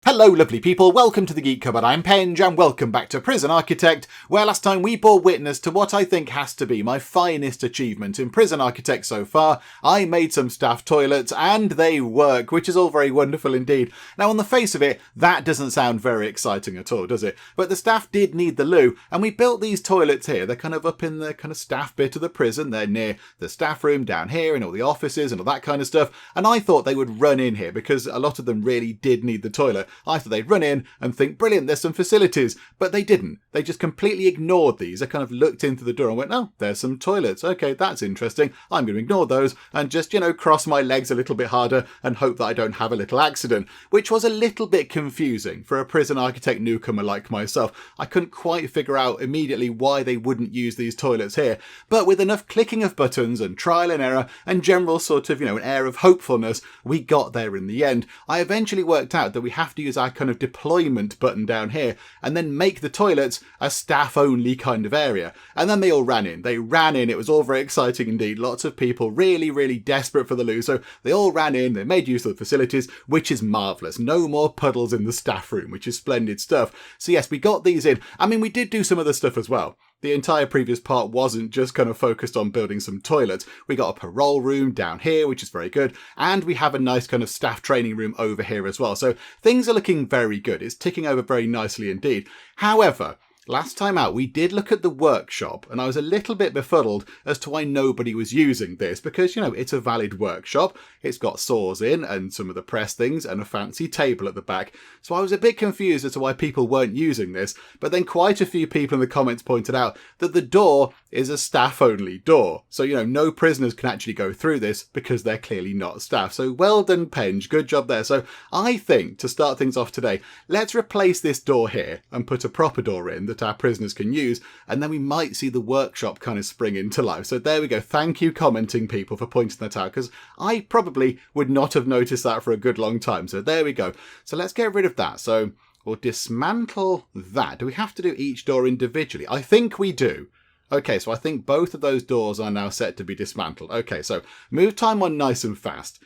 Hello lovely people, welcome to the Geek Cupboard, I'm Penge and welcome back to Prison Architect, where last time we bore witness to what I think has to be my finest achievement in Prison Architect so far. I made some staff toilets and they work, which is all very wonderful indeed. Now on the face of it, that doesn't sound very exciting at all, does it? But the staff did need the loo, and we built these toilets here. They're kind of up in the kind of staff bit of the prison, they're near the staff room down here and all the offices and all that kind of stuff, and I thought they would run in here because a lot of them really did need the toilet. I thought they'd run in and think, brilliant, there's some facilities. But they didn't. They just completely ignored these. They kind of looked into the door and went, oh, there's some toilets. Okay, that's interesting. I'm going to ignore those and just, cross my legs a little bit harder and hope that I don't have a little accident, which was a little bit confusing for a prison architect newcomer like myself. I couldn't quite figure out immediately why they wouldn't use these toilets here. But with enough clicking of buttons and trial and error and general sort of, an air of hopefulness, we got there in the end. I eventually worked out that we have to use our kind of deployment button down here and then make the toilets a staff only kind of area. And then they all ran in. It was all very exciting indeed. Lots of people really desperate for the loo. So they all ran in, they made use of the facilities, which is marvellous. No more puddles in the staff room, which is splendid stuff. So yes, we got these in. I mean, we did do some other stuff as well. The entire previous part wasn't just kind of focused on building some toilets. We got a parole room down here, which is very good. And we have a nice kind of staff training room over here as well. So things are looking very good. It's ticking over very nicely indeed. However, last time out, we did look at the workshop and I was a little bit befuddled as to why nobody was using this because, it's a valid workshop. It's got saws in and some of the press things and a fancy table at the back. So I was a bit confused as to why people weren't using this. But then quite a few people in the comments pointed out that the door is a staff-only door. So, no prisoners can actually go through this because they're clearly not staff. So well done, Penge. Good job there. So I think, to start things off today, let's replace this door here and put a proper door in that our prisoners can use, and then we might see the workshop kind of spring into life. So there we go. Thank you, commenting people, for pointing that out, because I probably would not have noticed that for a good long time. So there we go. So let's get rid of that. So we'll dismantle that. Do we have to do each door individually? I think we do. Okay, so I think both of those doors are now set to be dismantled. Okay, so move time on nice and fast.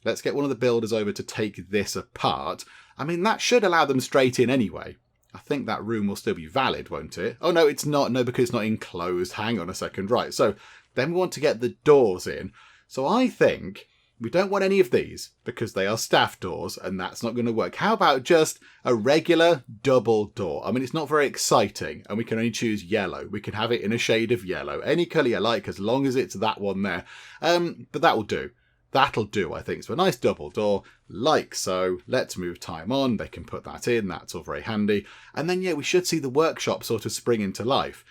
Let's get one of the builders over to take this apart. I mean, that should allow them straight in anyway. I think that room will still be valid, won't it? Oh, no, it's not. No, because it's not enclosed. Hang on a second. Right, so then we want to get the doors in. So I think we don't want any of these because they are staff doors and that's not going to work. How about just a regular double door? I mean, it's not very exciting and we can only choose yellow. We can have it in a shade of yellow. Any colour you like as long as it's that one there. But that will do. That'll do, I think. So a nice double door, like so. Let's move time on. They can put that in. That's all very handy. And then, we should see the workshop sort of spring into life.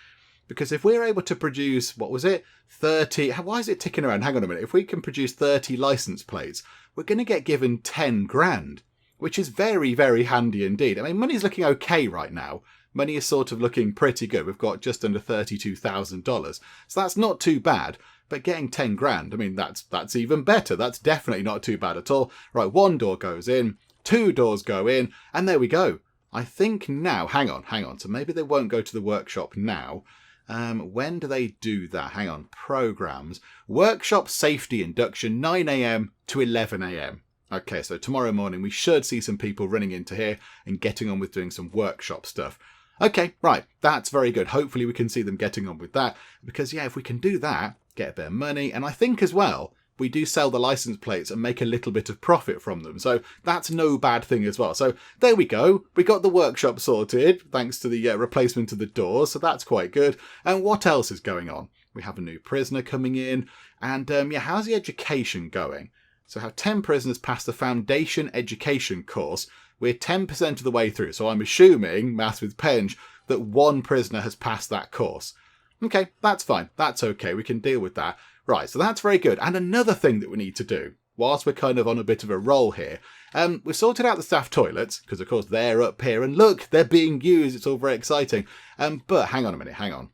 Because if we're able to produce, 30... Why is it ticking around? Hang on a minute. If we can produce 30 license plates, we're going to get given 10 grand, which is very, very handy indeed. I mean, money's looking okay right now. Money is sort of looking pretty good. We've got just under $32,000. So that's not too bad. But getting 10 grand, I mean, that's even better. That's definitely not too bad at all. Right, one door goes in, two doors go in, and there we go. I think now, hang on. So maybe they won't go to the workshop now. When do they do that? Hang on, programs. Workshop safety induction, 9 a.m. to 11 a.m. Okay, so tomorrow morning we should see some people running into here and getting on with doing some workshop stuff. Okay, right, that's very good. Hopefully we can see them getting on with that. Because, if we can do that, get a bit of money. And I think as well, we do sell the license plates and make a little bit of profit from them. So that's no bad thing as well. So there we go. We got the workshop sorted thanks to the replacement of the doors. So that's quite good. And what else is going on? We have a new prisoner coming in. And how's the education going? So have 10 prisoners pass the foundation education course. We're 10% of the way through. So I'm assuming, maths with Penge, that one prisoner has passed that course. Okay, that's fine. That's okay. We can deal with that. Right, so that's very good. And another thing that we need to do, whilst we're kind of on a bit of a roll here, we've sorted out the staff toilets, because of course they're up here, and look, they're being used. It's all very exciting. But hang on a minute, hang on.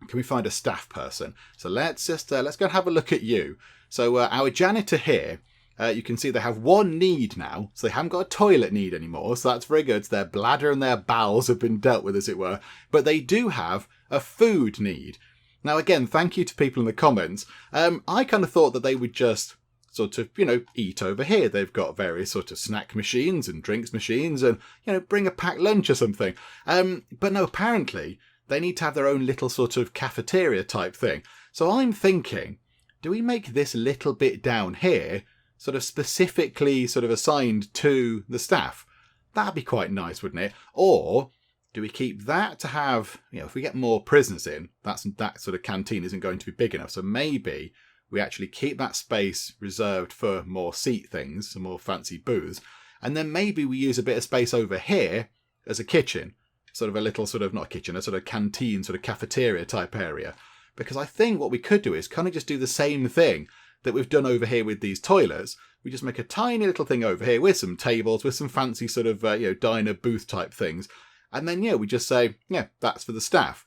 Can we find a staff person? So let's go and have a look at you. So our janitor here, you can see they have one need now, so they haven't got a toilet need anymore, so that's very good. So their bladder and their bowels have been dealt with, as it were. But they do have a food need. Now, again, thank you to people in the comments. I kind of thought that they would just sort of, eat over here. They've got various sort of snack machines and drinks machines and, bring a packed lunch or something. But no, apparently they need to have their own little sort of cafeteria type thing. So I'm thinking, do we make this little bit down here sort of specifically sort of assigned to the staff? That'd be quite nice, wouldn't it? Or do we keep that to have, if we get more prisoners in, that sort of canteen isn't going to be big enough. So maybe we actually keep that space reserved for more seat things, some more fancy booths. And then maybe we use a bit of space over here as a kitchen, sort of a little sort of, not a kitchen, a sort of canteen, sort of cafeteria type area. Because I think what we could do is kind of just do the same thing that we've done over here with these toilets. We just make a tiny little thing over here with some tables, with some fancy sort of, diner booth type things. And then, we just say, that's for the staff.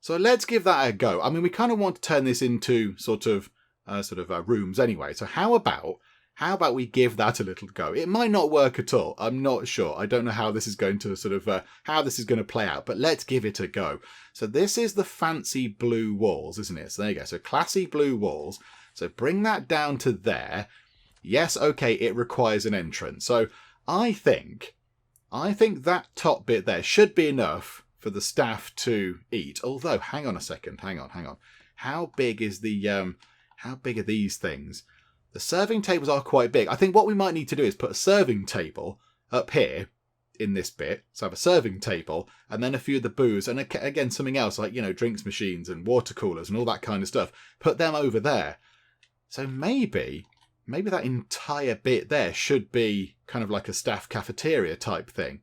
So let's give that a go. I mean, we kind of want to turn this into sort of rooms anyway. So how about we give that a little go? It might not work at all. I'm not sure. I don't know how this is going to how this is going to play out, but let's give it a go. So this is the fancy blue walls, isn't it? So there you go. So classy blue walls. So bring that down to there. Yes, okay, it requires an entrance. So I think that top bit there should be enough for the staff to eat. Although, hang on a second, hang on. How big are these things? The serving tables are quite big. I think what we might need to do is put a serving table up here in this bit. So have a serving table and then a few of the booze and again something else like, drinks machines and water coolers and all that kind of stuff. Put them over there. So maybe that entire bit there should be kind of like a staff cafeteria type thing.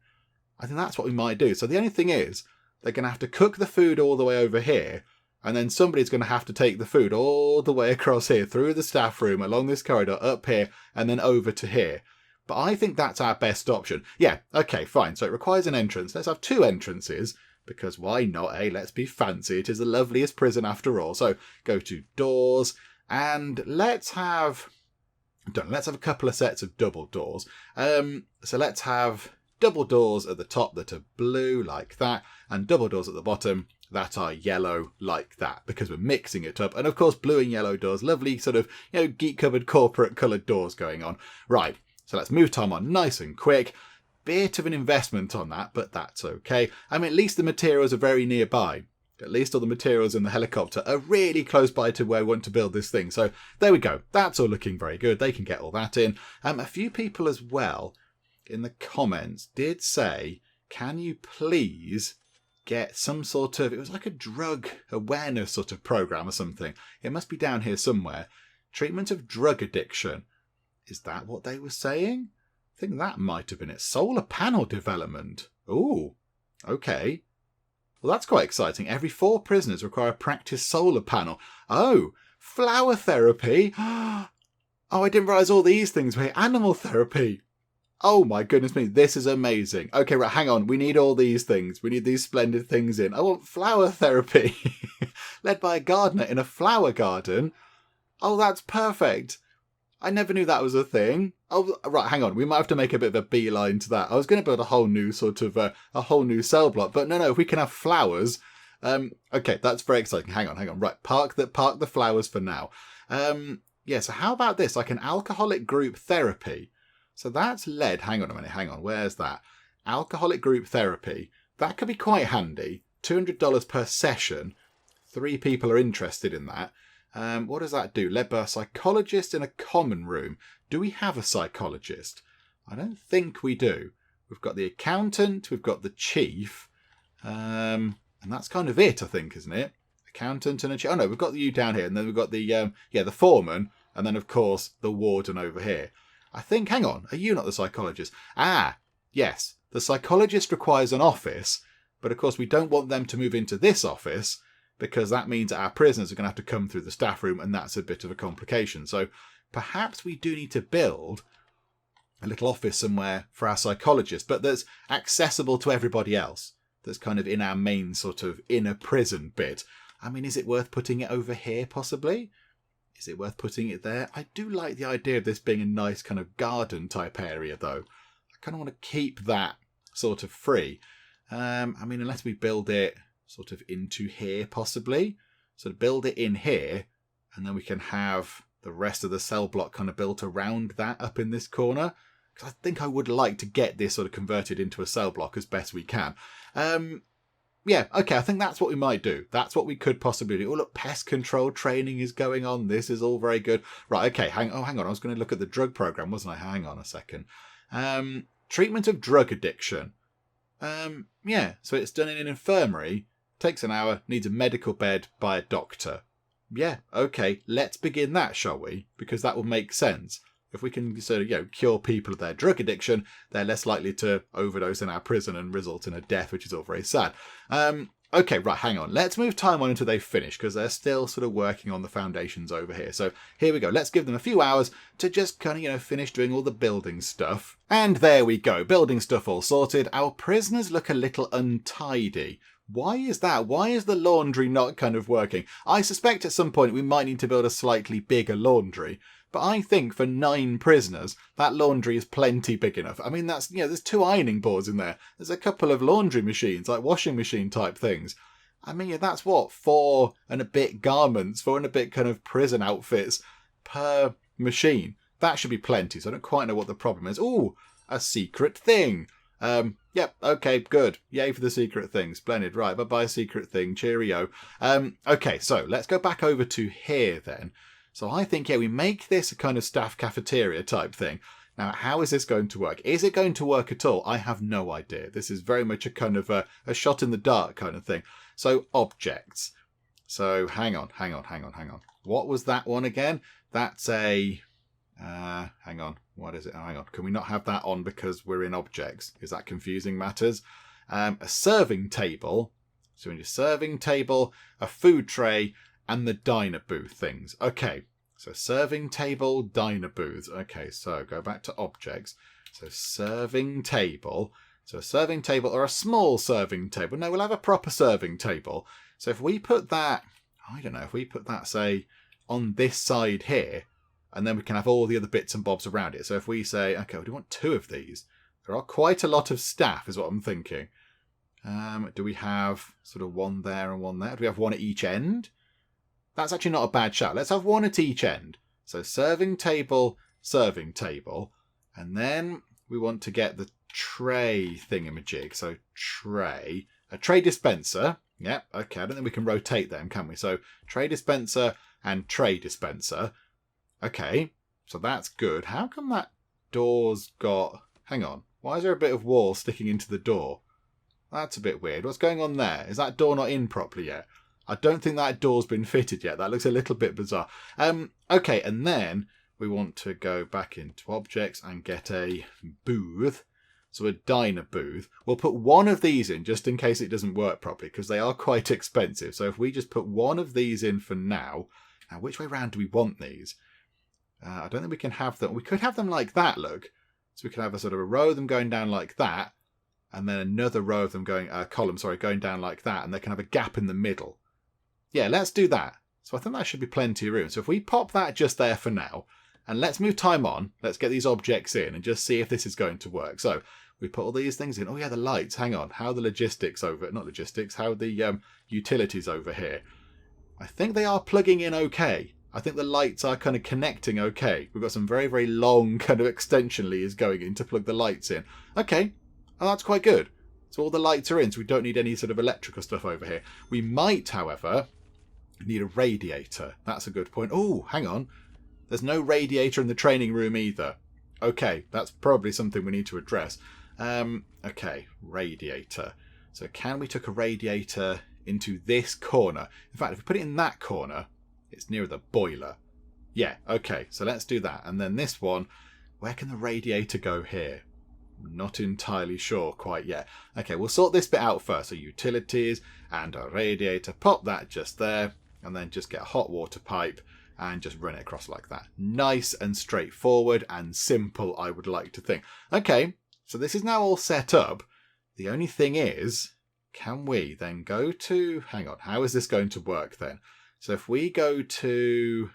I think that's what we might do. So the only thing is, they're going to have to cook the food all the way over here, and then somebody's going to have to take the food all the way across here, through the staff room, along this corridor, up here, and then over to here. But I think that's our best option. Yeah, okay, fine. So it requires an entrance. Let's have 2 entrances, because why not, eh? Let's be fancy. It is the loveliest prison after all. So go to doors, and let's have a couple of sets of double doors. So let's have double doors at the top that are blue like that, and double doors at the bottom that are yellow like that, because we're mixing it up. And of course, blue and yellow doors, lovely sort of, Geek Cupboard corporate coloured doors going on. Right, so let's move time on nice and quick. Bit of an investment on that, but that's okay. I mean, at least the materials are very nearby. At least all the materials in the helicopter are really close by to where we want to build this thing. So there we go. That's all looking very good. They can get all that in. A few people as well in the comments did say, can you please get some sort of, it was like a drug awareness sort of program or something. It must be down here somewhere. Treatment of drug addiction. Is that what they were saying? I think that might have been it. Solar panel development. Ooh, okay. Well, that's quite exciting. Every 4 prisoners require a practice solar panel. Oh, flower therapy. Oh, I didn't realise all these things were here. Animal therapy. Oh my goodness me, this is amazing. Okay, right, hang on. We need all these things. We need these splendid things in. I want flower therapy. Led by a gardener in a flower garden. Oh, that's perfect. I never knew that was a thing. Oh, right, hang on. We might have to make a bit of a beeline to that. I was going to build a whole new sort of, a whole new cell block. But no, if we can have flowers. Okay, that's very exciting. Hang on. Right, park the flowers for now. Yeah, so how about this? Like an alcoholic group therapy. So that's led, hang on a minute, where's that? Alcoholic group therapy. That could be quite handy. $200 per session. 3 people are interested in that. What does that do? Led by a psychologist in a common room. Do we have a psychologist? I don't think we do. We've got the accountant, we've got the chief, and that's kind of it, I think, isn't it? Accountant and a chief. Oh no, we've got you down here, and then we've got the foreman, and then of course the warden over here. I think, hang on, are you not the psychologist? Ah, yes, the psychologist requires an office, but of course we don't want them to move into this office, because that means our prisoners are going to have to come through the staff room, and that's a bit of a complication. So perhaps we do need to build a little office somewhere for our psychologist, but that's accessible to everybody else. That's kind of in our main sort of inner prison bit. I mean, is it worth putting it over here, possibly? Is it worth putting it there? I do like the idea of this being a nice kind of garden type area, though. I kind of want to keep that sort of free. I mean, unless we build it sort of into here, possibly. So build it in here, and then we can have the rest of the cell block kind of built around that up in this corner. Because I think I would like to get this sort of converted into a cell block as best we can. Yeah, okay, I think that's what we might do. That's what we could possibly do. Oh, look, pest control training is going on. This is all very good. Right, okay, hang on. I was going to look at the drug program, wasn't I? Hang on a second. Treatment of drug addiction. Yeah, so it's done in an infirmary, takes an hour, needs a medical bed by a doctor. Yeah, okay, let's begin that, shall we? Because that will make sense. If we can sort of, cure people of their drug addiction, they're less likely to overdose in our prison and result in a death, which is all very sad. Okay, right, hang on. Let's move time on until they finish, because they're still sort of working on the foundations over here. So here we go. Let's give them a few hours to just kind of, finish doing all the building stuff. And there we go. Building stuff all sorted. Our prisoners look a little untidy. Why is that? Why is the laundry not kind of working? I suspect at some point we might need to build a slightly bigger laundry. But I think for 9 prisoners, that laundry is plenty big enough. I mean, that's, there's 2 ironing boards in there. There's a couple of laundry machines, like washing machine type things. I mean, that's what, 4 and a bit garments, 4 and a bit kind of prison outfits per machine. That should be plenty, so I don't quite know what the problem is. Ooh, a secret thing. Yep, okay, good. Yay for the secret thing. Splendid. Right, bye-bye secret thing. Cheerio. Okay, so let's go back over to here then. So I think, we make this a kind of staff cafeteria type thing. Now, how is this going to work? Is it going to work at all? I have no idea. This is very much a kind of a shot in the dark kind of thing. So, objects. So, hang on. What was that one again? That's a... hang on. What is it? Hang on. Can we not have that on because we're in objects? Is that confusing matters? A serving table. So, in your serving table, a food tray, and the diner booth things. Okay, so serving table, diner booths. Okay, so go back to objects. So serving table. So a serving table or a small serving table. No, we'll have a proper serving table. So if we put that, I don't know, if we put that, say, on this side here, and then we can have all the other bits and bobs around it. So if we say, okay, we do want 2 of these. There are quite a lot of staff, is what I'm thinking. Do we have sort of 1 there and 1 there? Do we have 1 at each end? That's actually not a bad shout. Let's have 1 at each end. So serving table, and then we want to get the tray thingamajig. So tray, a tray dispenser. Yep, okay, I don't think we can rotate them, can we? So tray dispenser and tray dispenser. Okay, so that's good. How come that door's got... Hang on, why is there a bit of wall sticking into the door? That's a bit weird. What's going on there? Is that door not in properly yet? I don't think that door's been fitted yet. That looks a little bit bizarre. Okay, and then we want to go back into objects and get a booth. So a diner booth. We'll put 1 of these in just in case it doesn't work properly because they are quite expensive. So if we just put 1 of these in for now. Now, which way around do we want these? I don't think we can have them. We could have them like that, look. So we could have a sort of a row of them going down like that. And then another row of them going down like that. And they can have a gap in the middle. Yeah, let's do that. So I think that should be plenty of room. So if we pop that just there for now, and let's move time on, let's get these objects in and just see if this is going to work. So we put all these things in. Oh yeah, the lights, hang on. How are the logistics over, not logistics, how are the utilities over here? I think they are plugging in okay. I think the lights are kind of connecting okay. We've got some very, very long kind of extension leads going in to plug the lights in. Okay, oh, that's quite good. So all the lights are in, so we don't need any sort of electrical stuff over here. We might, however... need a radiator. That's a good point. Oh, hang on. There's no radiator in the training room either. Okay, that's probably something we need to address. Okay, radiator. So can we tuck a radiator into this corner? In fact, if we put it in that corner, it's nearer the boiler. Yeah, okay, so let's do that. And then this one, where can the radiator go here? Not entirely sure quite yet. Okay, we'll sort this bit out first. So utilities and a radiator. Pop that just there. And then just get a hot water pipe and just run it across like that. Nice and straightforward and simple, I would like to think. Okay, so this is now all set up. The only thing is, can we then go to... Hang on, how is this going to work then? So if we go to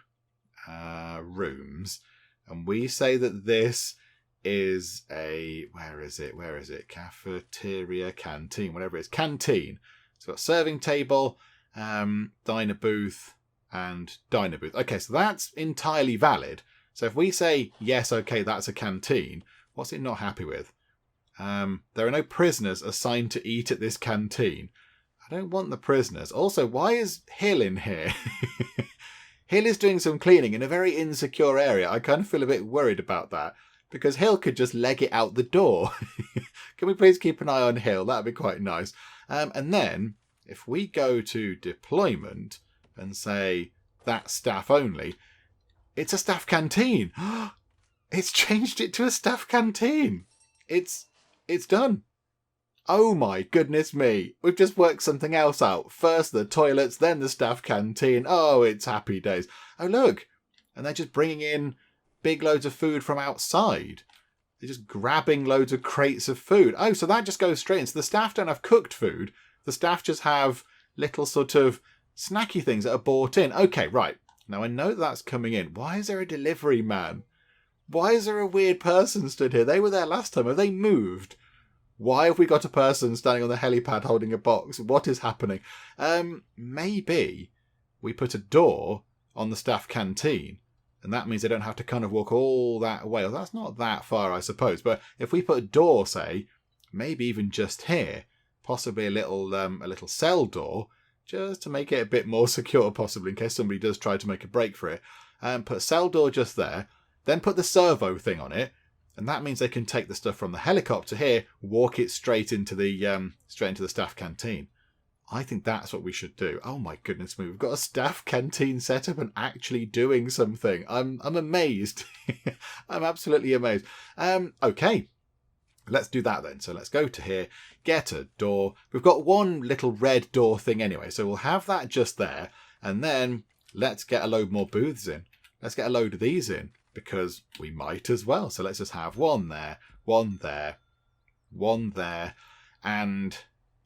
rooms and we say that this is a... Where is it? Cafeteria, canteen, whatever it is. Canteen. So we've got serving table... diner booth and diner booth. Okay, so that's entirely valid. So if we say, yes, okay, that's a canteen, what's it not happy with? There are no prisoners assigned to eat at this canteen. I don't want the prisoners. Also, why is Hill in here? Hill is doing some cleaning in a very insecure area. I kind of feel a bit worried about that, because Hill could just leg it out the door. Can we please keep an eye on Hill? That'd be quite nice. And then, if we go to deployment and say, that's staff only, it's a staff canteen. It's changed it to a staff canteen. It's done. Oh my goodness me. We've just worked something else out. First the toilets, then the staff canteen. Oh, it's happy days. Oh, look. And they're just bringing in big loads of food from outside. They're just grabbing loads of crates of food. Oh, so that just goes straight in. So the staff don't have cooked food. The staff just have little sort of snacky things that are bought in. Okay, right. Now I know that's coming in. Why is there a delivery man? Why is there a weird person stood here? They were there last time. Have they moved? Why have we got a person standing on the helipad holding a box? What is happening? Maybe we put a door on the staff canteen, and that means they don't have to kind of walk all that way. Well, that's not that far, I suppose. But if we put a door, say, maybe even just here, possibly a little cell door, just to make it a bit more secure, possibly, in case somebody does try to make a break for it. Put a cell door just there, then put the servo thing on it, and that means they can take the stuff from the helicopter here, walk it straight into the staff canteen. I think that's what we should do. Oh my goodness me, we've got a staff canteen set up and actually doing something. I'm amazed. I'm absolutely amazed. Okay. Let's do that then. So let's go to here, get a door. We've got one little red door thing anyway, so we'll have that just there. And then let's get a load more booths in. Let's get a load of these in, because we might as well. So let's just have one there, one there, one there, and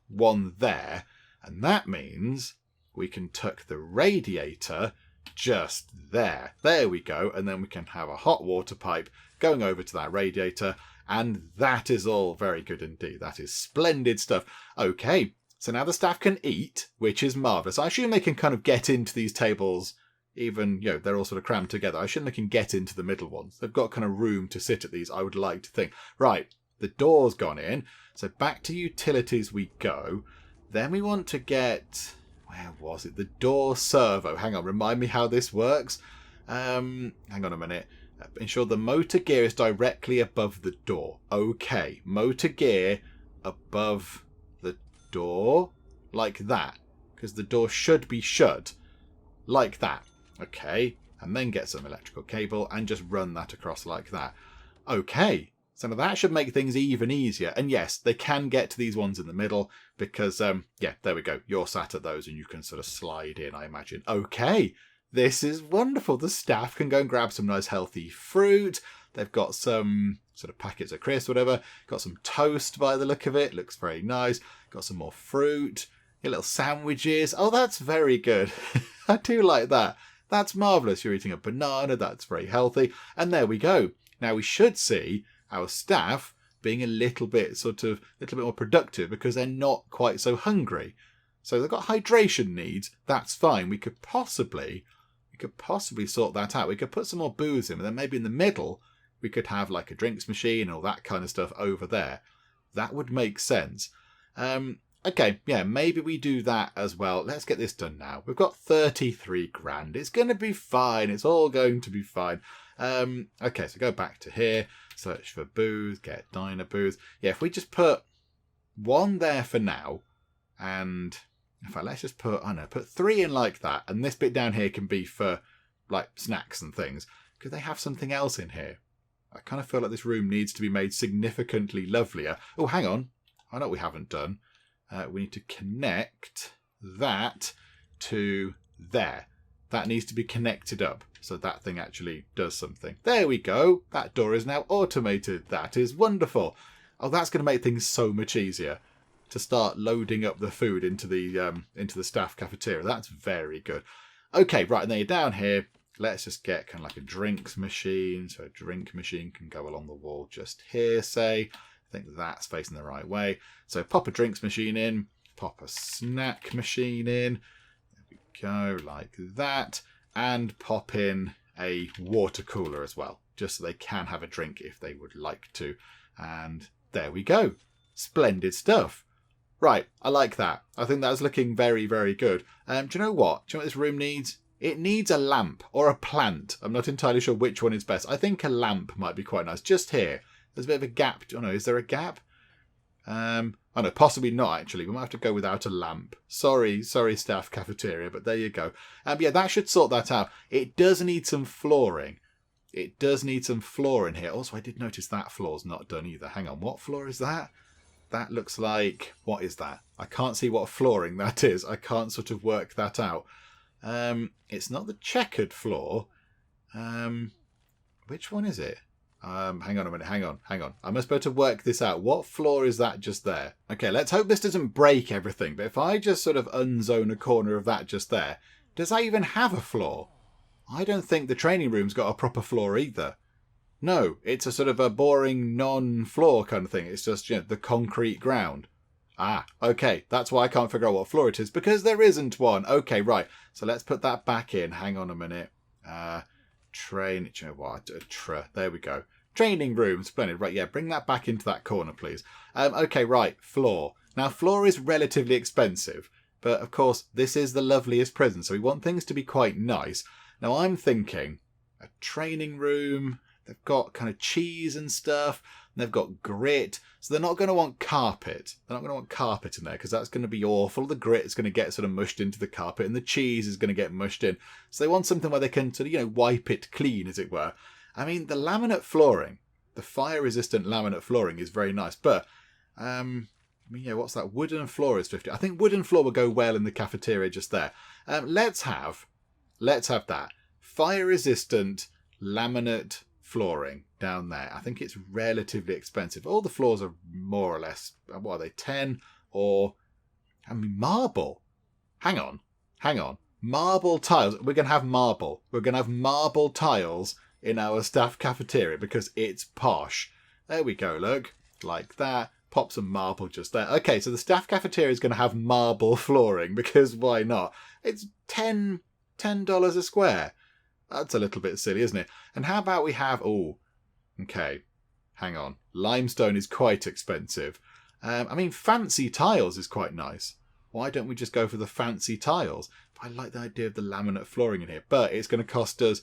one there. And that means we can tuck the radiator just there. There we go. And then we can have a hot water pipe going over to that radiator. And that is all very good indeed. That is splendid stuff. Okay, so now the staff can eat, which is marvellous. I assume they can kind of get into these tables, even, they're all sort of crammed together. I assume they can get into the middle ones. They've got kind of room to sit at these, I would like to think. Right, the door's gone in. So back to utilities we go. Then we want to get, where was it? The door servo. Hang on, remind me how this works. Hang on a minute. Ensure the motor gear is directly above the door. Okay, motor gear above the door, like that, because the door should be shut, like that. Okay, and then get some electrical cable and just run that across like that. Okay, so now that should make things even easier. And yes, they can get to these ones in the middle because, yeah, there we go. You're sat at those and you can sort of slide in, I imagine. Okay. This is wonderful. The staff can go and grab some nice healthy fruit. They've got some sort of packets of crisps, whatever. Got some toast by the look of it. Looks very nice. Got some more fruit. Your little sandwiches. Oh, that's very good. I do like that. That's marvellous. You're eating a banana. That's very healthy. And there we go. Now we should see our staff being a little bit more productive because they're not quite so hungry. So they've got hydration needs. That's fine. We could possibly sort that out. We could put some more booze in, and then maybe in the middle we could have like a drinks machine and all that kind of stuff over there. That would make sense. Okay, yeah, maybe we do that as well. Let's get this done now. We've got 33 grand. It's going to be fine. It's all going to be fine. Okay, so go back to here. Search for booze. Get diner booze. Yeah, if we just put one there for now, and in fact, let's just put 3 in like that. And this bit down here can be for like snacks and things. Could they have something else in here? I kind of feel like this room needs to be made significantly lovelier. Oh, hang on. I know what we haven't done. We need to connect that to there. That needs to be connected up so that thing actually does something. There we go. That door is now automated. That is wonderful. Oh, that's going to make things so much easier to start loading up the food into the staff cafeteria. That's very good. Okay, right, and then you're down here. Let's just get kind of like a drinks machine. So a drink machine can go along the wall just here, say. I think that's facing the right way. So pop a drinks machine in. Pop a snack machine in. There we go, like that. And pop in a water cooler as well, just so they can have a drink if they would like to. And there we go. Splendid stuff. Right, I like that. I think that's looking very, very good. Do you know what? Do you know what this room needs? It needs a lamp or a plant. I'm not entirely sure which one is best. I think a lamp might be quite nice. Just here. There's a bit of a gap. Oh no, is there a gap? Oh no, possibly not actually. We might have to go without a lamp. Sorry, staff cafeteria, but there you go. Yeah, that should sort that out. It does need some flooring. It does need some floor in here. Also, I did notice that floor's not done either. Hang on, what floor is that? That looks like... What is that? I can't see what flooring that is. I can't sort of work that out. It's not the checkered floor. Which one is it? Hang on a minute. Hang on. I must be able to work this out. What floor is that just there? Okay, let's hope this doesn't break everything. But if I just sort of unzone a corner of that just there, does that even have a floor? I don't think the training room's got a proper floor either. No, it's a sort of a boring non-floor kind of thing. It's just, the concrete ground. Ah, okay. That's why I can't figure out what floor it is, because there isn't one. Okay, right. So let's put that back in. Hang on a minute. There we go. Training room. Splendid. Right, yeah, bring that back into that corner, please. Okay, right. Floor. Now, floor is relatively expensive, but of course, this is the Loveliest prison, so we want things to be quite nice. Now, I'm thinking a training room. They've got kind of cheese and stuff. And they've got grit. So they're not going to want carpet. They're not going to want carpet in there because that's going to be awful. The grit is going to get sort of mushed into the carpet and the cheese is going to get mushed in. So they want something where they can sort of, wipe it clean, as it were. I mean, the laminate flooring, the fire-resistant laminate flooring is very nice. But, what's that? Wooden floor is 50. I think wooden floor will go well in the cafeteria just there. Let's have that. Fire-resistant laminate flooring down there. I think it's relatively expensive. All the floors are more or less, what are they, 10 or, marble. Hang on. Marble tiles. We're going to have marble. We're going to have marble tiles in our staff cafeteria because it's posh. There we go, look. Like that. Pop some marble just there. Okay, so the staff cafeteria is going to have marble flooring because why not? It's $10 a square. That's a little bit silly, isn't it? And how about we have... Oh, okay. Hang on. Limestone is quite expensive. Fancy tiles is quite nice. Why don't we just go for the fancy tiles? I like the idea of the laminate flooring in here. But it's going to cost us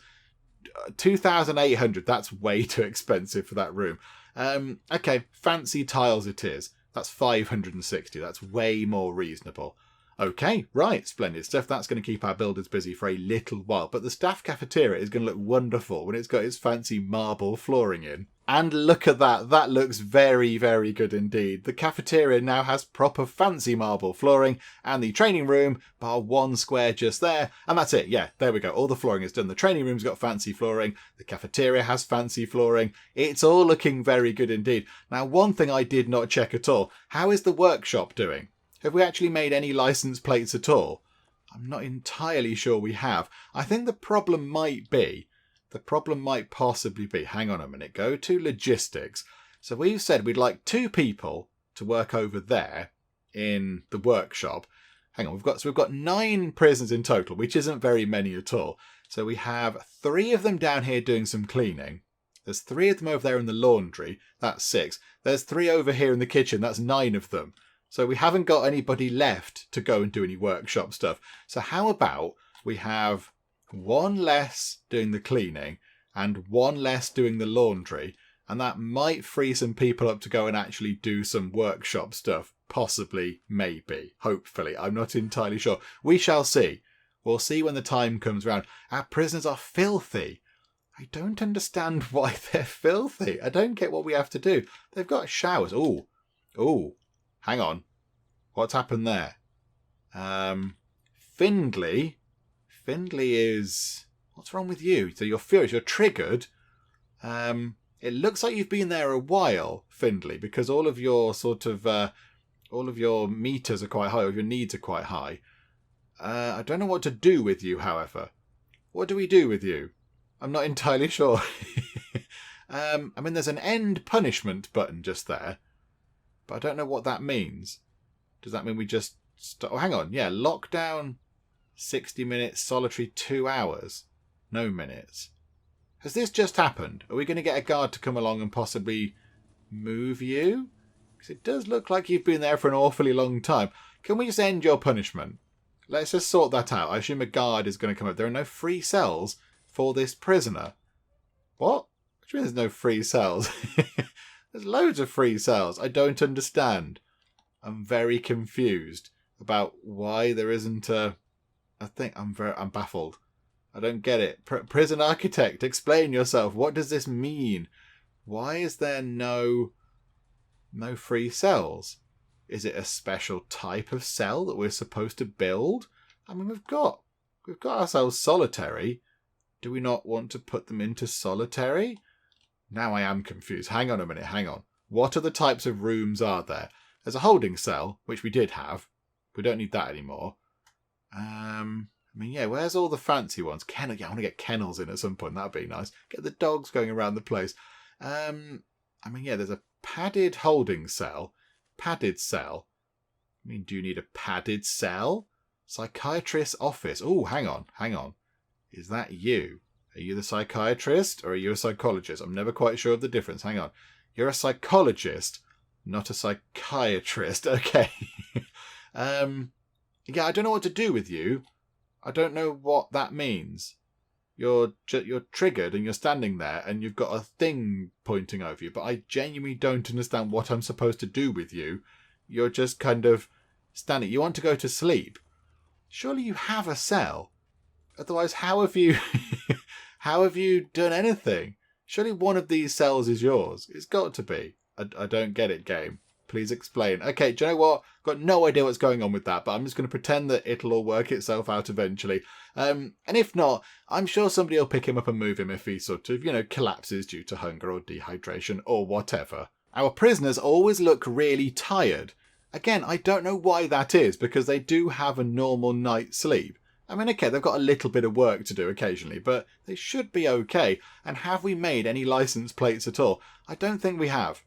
$2,800. That's way too expensive for that room. Okay, fancy tiles it is. That's $560. That's way more reasonable. Okay, right, splendid stuff. That's going to keep our builders busy for a little while. But the staff cafeteria is going to look wonderful when it's got its fancy marble flooring in. And look at that. That looks very, very good indeed. The cafeteria now has proper fancy marble flooring and the training room, bar one square just there. And that's it. Yeah, there we go. All the flooring is done. The training room's got fancy flooring. The cafeteria has fancy flooring. It's all looking very good indeed. Now, one thing I did not check at all. How is the workshop doing? Have we actually made any license plates at all? I'm not entirely sure we have. I think the problem might possibly be, hang on a minute, go to logistics. So we've said we'd like 2 people to work over there in the workshop. Hang on, we've got 9 prisoners in total, which isn't very many at all. So we have 3 of them down here doing some cleaning. There's 3 of them over there in the laundry. That's 6. There's 3 over here in the kitchen. That's 9 of them. So we haven't got anybody left to go and do any workshop stuff. So how about we have 1 less doing the cleaning and 1 less doing the laundry, and that might free some people up to go and actually do some workshop stuff. Possibly, maybe, hopefully. I'm not entirely sure. We shall see. We'll see when the time comes around. Our prisoners are filthy. I don't understand why they're filthy. I don't get what we have to do. They've got showers. Ooh. Hang on. What's happened there? Findlay. Findlay is... What's wrong with you? So you're furious. You're triggered. It looks like you've been there a while, Findlay, because all of your all of your meters are quite high, or your needs are quite high. I don't know what to do with you, however. What do we do with you? I'm not entirely sure. There's an end punishment button just there. But I don't know what that means. Does that mean we just... Oh, hang on. Yeah, lockdown. 60 minutes, solitary 2 hours. No minutes. Has this just happened? Are we going to get a guard to come along and possibly move you? Because it does look like you've been there for an awfully long time. Can we just end your punishment? Let's just sort that out. I assume a guard is going to come up. There are no free cells for this prisoner. What? What do you mean there's no free cells? There's loads of free cells. I don't understand. I'm very confused about why there isn't a thing. I'm baffled. I don't get it. Prison architect, explain yourself. What does this mean? Why is there no free cells? Is it a special type of cell that we're supposed to build? I mean, we've got ourselves solitary. Do we not want to put them into solitary? Now I am confused. Hang on a minute, hang on. What other types of rooms are there? There's a holding cell, which we did have. We don't need that anymore. I mean, yeah, where's all the fancy ones? Kennel, yeah, I want to get kennels in at some point. That'd be nice. Get the dogs going around the place. I mean, yeah, there's a padded holding cell. Padded cell. I mean, do you need a padded cell? Psychiatrist's office. Oh, hang on. Is that you? Are you the psychiatrist or are you a psychologist? I'm never quite sure of the difference. Hang on. You're a psychologist, not a psychiatrist. Okay. Yeah, I don't know what to do with you. I don't know what that means. You're triggered and you're standing there and you've got a thing pointing over you, but I genuinely don't understand what I'm supposed to do with you. You're just kind of standing. You want to go to sleep. Surely you have a cell. Otherwise, how have you done anything? Surely one of these cells is yours. It's got to be. I don't get it, game. Please explain. Okay, do you know what? Got no idea what's going on with that, but I'm just going to pretend that it'll all work itself out eventually. And if not, I'm sure somebody will pick him up and move him if he sort of, collapses due to hunger or dehydration or whatever. Our prisoners always look really tired. Again, I don't know why that is, because they do have a normal night's sleep. I mean, okay, they've got a little bit of work to do occasionally, but they should be okay. And have we made any license plates at all? I don't think we have.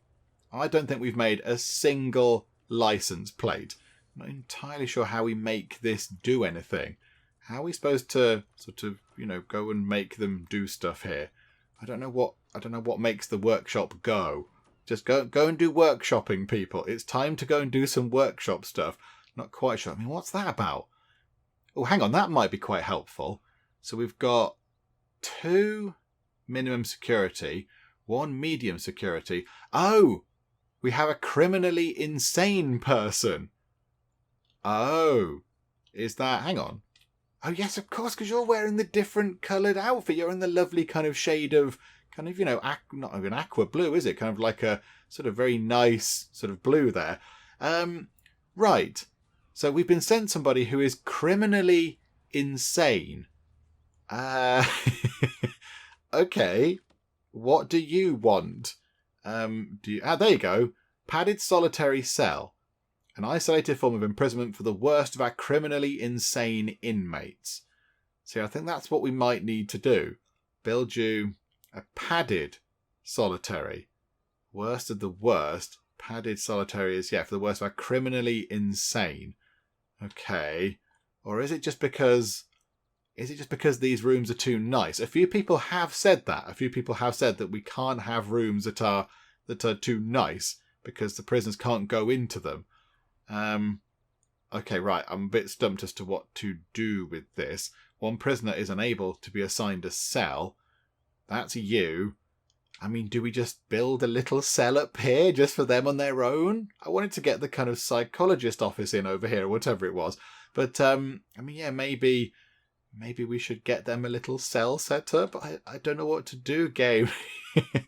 I don't think we've made a single license plate. I'm not entirely sure how we make this do anything. How are we supposed to sort of, go and make them do stuff here? I don't know what makes the workshop go. Just go and do workshopping, people. It's time to go and do some workshop stuff. Not quite sure. I mean, what's that about? Oh, hang on. That might be quite helpful. So we've got 2 minimum security, 1 medium security. Oh, we have a criminally insane person. Oh, is that... Hang on. Oh, yes, of course, because you're wearing the different coloured outfit. You're in the lovely kind of shade of, not even aqua blue, is it? Kind of like a sort of very nice sort of blue there. Right. So we've been sent somebody who is criminally insane. Okay. What do you want? There you go. Padded solitary cell. An isolated form of imprisonment for the worst of our criminally insane inmates. See, I think that's what we might need to do. Build you a padded solitary. Worst of the worst. Padded solitary is, for the worst of our criminally insane. Okay. Or is it just because these rooms are too nice? A few people have said that. A few people have said that we can't have rooms that are too nice because the prisoners can't go into them. Okay, right. I'm a bit stumped as to what to do with this. One prisoner is unable to be assigned a cell. That's you. I mean, do we just build a little cell up here just for them on their own? I wanted to get the kind of psychologist office in over here, or whatever it was. But, maybe we should get them a little cell set up. I don't know what to do, game.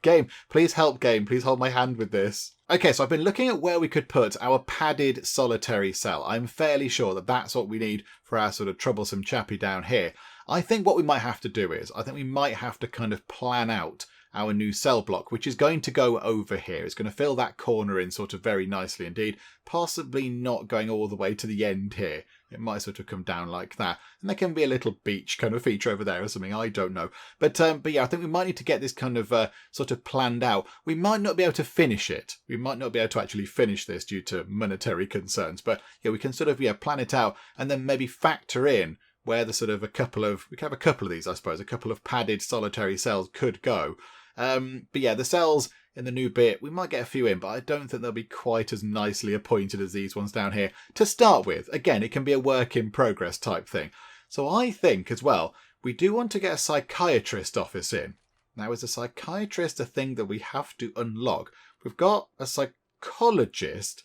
Game, please help, game. Please hold my hand with this. Okay, so I've been looking at where we could put our padded solitary cell. I'm fairly sure that that's what we need for our sort of troublesome chappy down here. I think what we might have to do is, I think we might have to kind of plan out our new cell block, which is going to go over here. It's going to fill that corner in sort of very nicely indeed, possibly not going all the way to the end here. It might sort of come down like that. And there can be a little beach kind of feature over there or something, I don't know. But yeah, I think we might need to get this kind of sort of planned out. We might not be able to finish it. We might not be able to actually finish this due to monetary concerns. But yeah, we can sort of plan it out and then maybe factor in where the sort of we could have a couple of these, I suppose, a couple of padded solitary cells could go. But yeah, the cells in the new bit, we might get a few in, but I don't think they'll be quite as nicely appointed as these ones down here to start with. Again, it can be a work in progress type thing. So I think as well, we do want to get a psychiatrist office in. Now, is a psychiatrist a thing that we have to unlock? We've got a psychologist,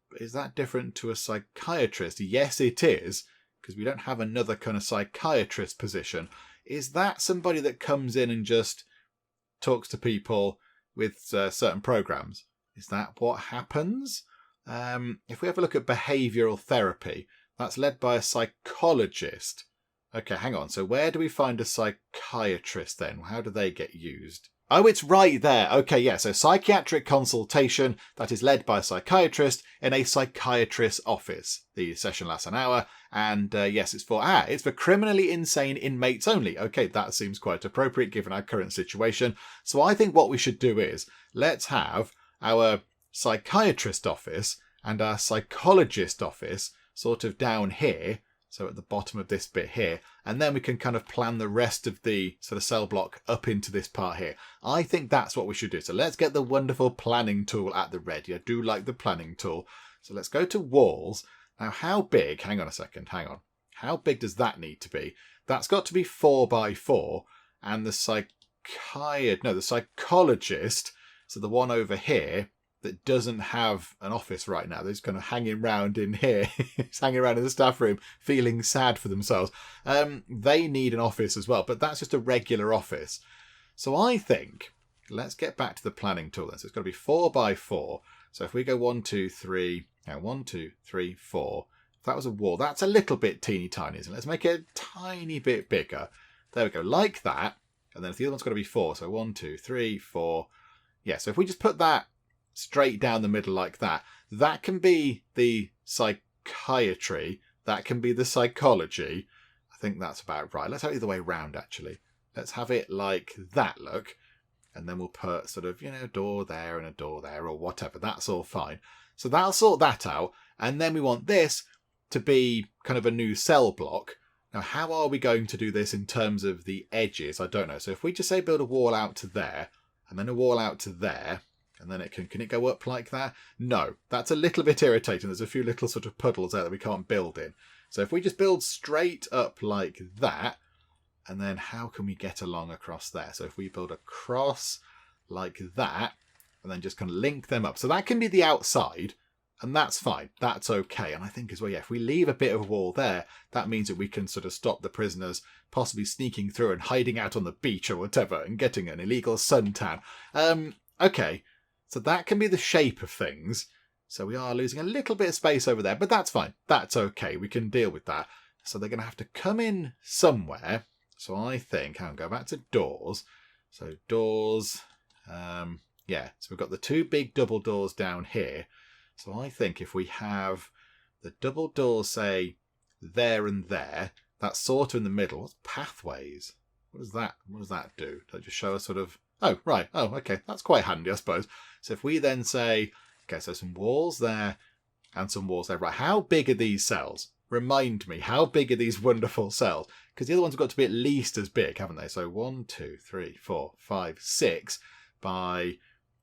but is that different to a psychiatrist? Yes, it is, because we don't have another kind of psychiatrist position. Is that somebody that comes in and just talks to people with certain programs? Is that what happens? If we have a look at behavioural therapy, that's led by a psychologist. Okay, hang on. So where do we find a psychiatrist then? How do they get used? Oh, it's right there. Okay, yeah. So psychiatric consultation that is led by a psychiatrist in a psychiatrist's office. The session lasts an hour, and yes, it's for criminally insane inmates only. Okay, that seems quite appropriate given our current situation. So I think what we should do is let's have our psychiatrist office and our psychologist office sort of down here. So at the bottom of this bit here, and then we can kind of plan the rest of the sort of cell block up into this part here. I think that's what we should do. So let's get the wonderful planning tool at the ready. I do like the planning tool. So let's go to walls. Now, how big? Hang on a second. Hang on. How big does that need to be? That's got to be 4 by 4. And the psychologist, so the one over here, that doesn't have an office right now. They're just kind of hanging around in here. He's hanging around in the staff room, feeling sad for themselves. They need an office as well, but that's just a regular office. So I think, let's get back to the planning tool then. So it's got to be 4 by 4. So if we go 1, 2, 3, now 1, 2, 3, 4. If that was a wall, that's a little bit teeny tiny, isn't it? Let's make it a tiny bit bigger. There we go, like that. And then if the other one's got to be 4, so 1, 2, 3, 4. Yeah, so if we just put that straight down the middle like that, that can be the psychiatry, that can be the psychology. I think that's about right. Let's have it the other way around, actually. Let's have it like that, look. And then we'll put sort of, a door there and a door there or whatever. That's all fine. So that'll sort that out. And then we want this to be kind of a new cell block. Now, how are we going to do this in terms of the edges? I don't know. So if we just say build a wall out to there and then a wall out to there, and then can it go up like that? No, that's a little bit irritating. There's a few little sort of puddles there that we can't build in. So if we just build straight up like that, and then how can we get along across there? So if we build across like that, and then just kind of link them up. So that can be the outside, and that's fine. That's okay. And I think as well, yeah, if we leave a bit of a wall there, that means that we can sort of stop the prisoners possibly sneaking through and hiding out on the beach or whatever and getting an illegal suntan. Okay. So that can be the shape of things. So we are losing a little bit of space over there, but that's fine. That's okay. We can deal with that. So they're going to have to come in somewhere. So I think, go back to doors. So doors, yeah. So we've got the 2 big double doors down here. So I think if we have the double doors, say, there and there, that's sort of in the middle. What's pathways? What does that do? Does it just show us sort of... Oh, right. Oh, okay. That's quite handy, I suppose. So if we then say, okay, so some walls there and some walls there. Right, how big are these cells? Remind me, how big are these wonderful cells? Because the other ones have got to be at least as big, haven't they? So 1, 2, 3, 4, 5, 6 by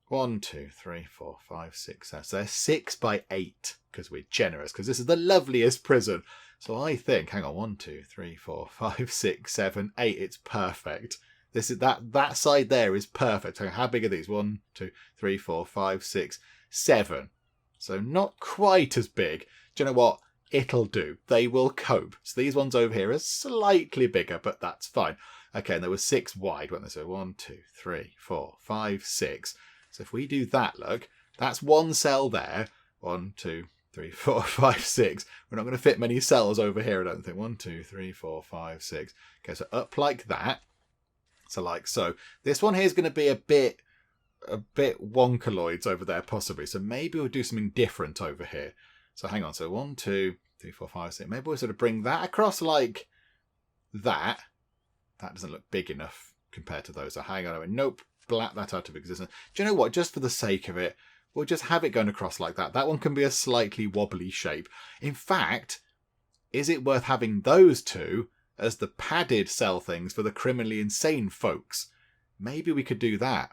1, 2, 3, 4, 5, 6, 7. So they're 6 by 8 because we're generous, because this is the loveliest prison. So I think, hang on, 1, 2, 3, 4, 5, 6, 7, 8. It's perfect. This is that side there is perfect. How big are these? 1, 2, 3, 4, 5, 6, 7. So not quite as big. Do you know what? It'll do. They will cope. So these ones over here are slightly bigger, but that's fine. Okay, and there were 6 wide, weren't there? So 1, 2, 3, 4, 5, 6. So if we do that, look, that's one cell there. 1, 2, 3, 4, 5, 6. We're not going to fit many cells over here, I don't think. 1, 2, 3, 4, 5, 6. Okay, so up like that. So like so. This one here is going to be a bit wonkaloids over there, possibly. So maybe we'll do something different over here. So hang on. So 1, 2, 3, 4, 5, 6. Maybe we'll sort of bring that across like that. That doesn't look big enough compared to those. So hang on. Nope. Blot that out of existence. Do you know what? Just for the sake of it, we'll just have it going across like that. That one can be a slightly wobbly shape. In fact, is it worth having those two as the padded cell things for the criminally insane folks. Maybe we could do that.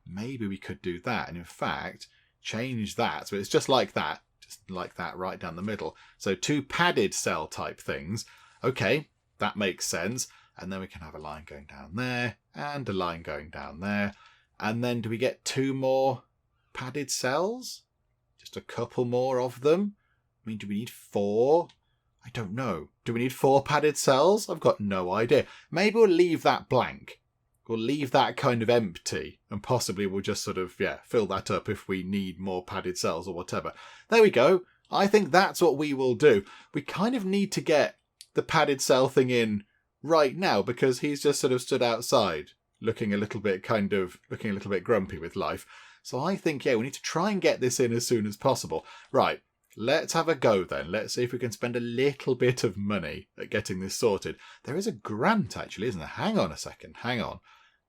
Maybe we could do that. And in fact, change that. So it's just like that right down the middle. So 2 padded cell type things. Okay, that makes sense. And then we can have a line going down there and a line going down there. And then do we get 2 more padded cells? Just a couple more of them? I mean, do we need 4? I don't know. Do we need 4 padded cells? I've got no idea. Maybe we'll leave that blank. We'll leave that kind of empty, and possibly we'll just sort of, fill that up if we need more padded cells or whatever. There we go. I think that's what we will do. We kind of need to get the padded cell thing in right now because he's just sort of stood outside looking a little bit grumpy with life. So I think, we need to try and get this in as soon as possible. Right, let's have a go then. Let's see if we can spend a little bit of money at getting this sorted. There is a grant actually, isn't there? Hang on a second, hang on.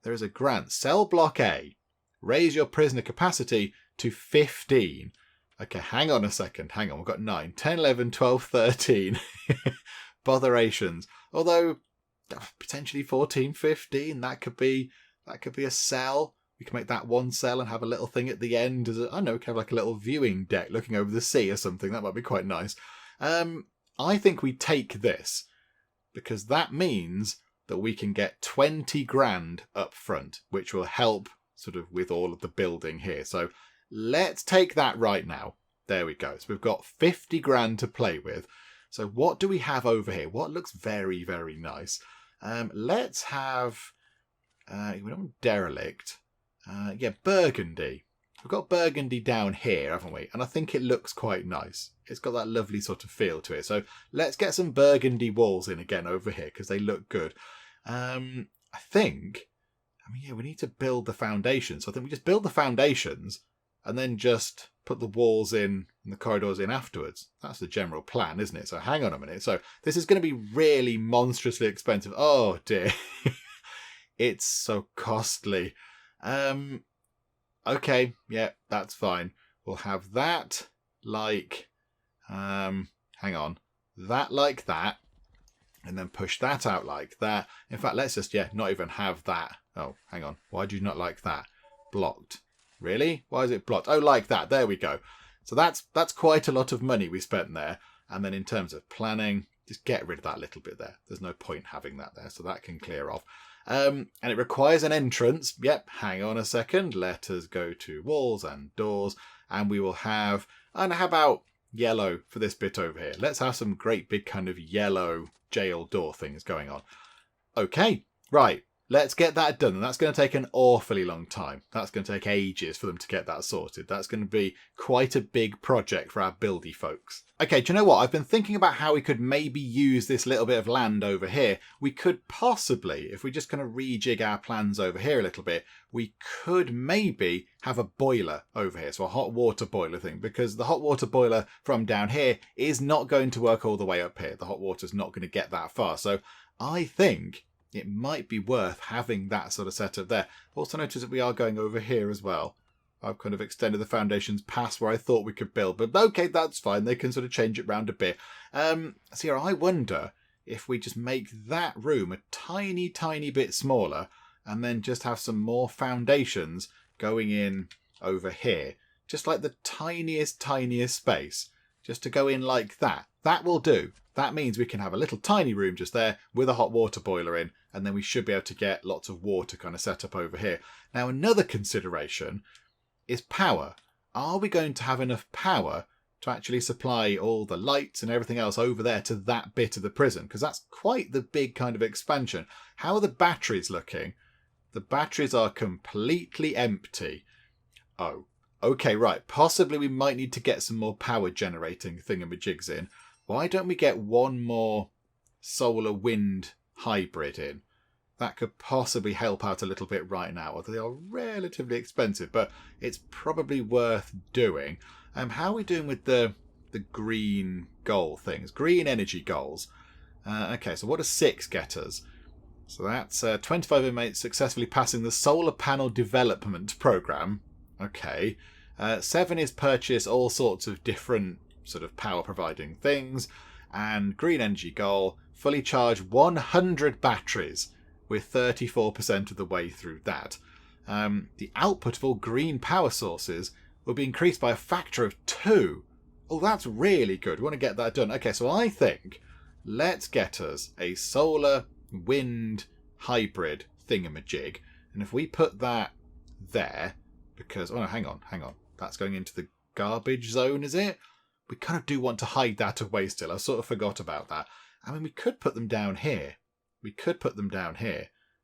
There is a grant. Cell Block A. Raise your prisoner capacity to 15. Okay, hang on a second. Hang on, we've got 9, 10, 11, 12, 13. Botherations. Although, potentially 14, 15. That could be a cell. We can make that 1 cell and have a little thing at the end. As kind of like a little viewing deck looking over the sea or something. That might be quite nice. I think we take this because that means that we can get 20 grand up front, which will help sort of with all of the building here. So let's take that right now. There we go. So we've got 50 grand to play with. So what do we have over here? What looks very, very nice? Let's have, we don't want derelict. Burgundy. We've got burgundy down here, haven't we? And I think it looks quite nice. It's got that lovely sort of feel to it. So let's get some burgundy walls in again over here because they look good. We need to build the foundations. So I think we just build the foundations and then just put the walls in and the corridors in afterwards. That's the general plan, isn't it? So hang on a minute. So this is going to be really monstrously expensive. Oh dear. It's so costly. Okay, that's fine. We'll have that like, that like that, and then push that out like that. In fact, let's just, not even have that. Oh, hang on. Why do you not like that? Blocked. Really? Why is it blocked? Oh, like that. There we go. So that's quite a lot of money we spent there. And then in terms of planning, just get rid of that little bit there. There's no point having that there, so that can clear off. And it requires an entrance. Yep, hang on a second. Let us go to walls and doors. And we will have, and how about yellow for this bit over here? Let's have some great big kind of yellow jail door things going on. Okay, right. Let's get that done. And that's going to take an awfully long time. That's going to take ages for them to get that sorted. That's going to be quite a big project for our buildy folks. Okay, do you know what? I've been thinking about how we could maybe use this little bit of land over here. We could possibly, if we just kind of rejig our plans over here a little bit, we could maybe have a boiler over here. So a hot water boiler thing, because the hot water boiler from down here is not going to work all the way up here. The hot water's not going to get that far. So I think it might be worth having that sort of setup there. Also notice that we are going over here as well. I've kind of extended the foundations past where I thought we could build, but okay, that's fine. They can sort of change it round a bit. So here, I wonder if we just make that room a tiny, tiny bit smaller and then just have some more foundations going in over here. Just like the tiniest, tiniest space. Just to go in like that. That will do. That means we can have a little tiny room just there with a hot water boiler in, and then we should be able to get lots of water kind of set up over here. Now, another consideration is power. Are we going to have enough power to actually supply all the lights and everything else over there to that bit of the prison? Because that's quite the big kind of expansion. How are the batteries looking? The batteries are completely empty. Oh, okay, right. Possibly we might need to get some more power generating thingamajigs in. Why don't we get one more solar wind hybrid in? That could possibly help out a little bit right now, although they are relatively expensive, but it's probably worth doing. How are we doing with the green goal things? Green energy goals. Okay, so what does 6 get us? So that's 25 inmates successfully passing the solar panel development program. Okay. 7 is purchase all sorts of different sort of power providing things. And green energy goal, fully charge 100 batteries. We're 34% of the way through that. The output of all green power sources will be increased by a factor of 2. Oh, that's really good. We want to get that done. Okay, so I think let's get us a solar wind hybrid thingamajig. And if we put that there, because... Oh, no, hang on. That's going into the garbage zone, is it? We kind of do want to hide that away still. I sort of forgot about that. I mean, we could put them down here.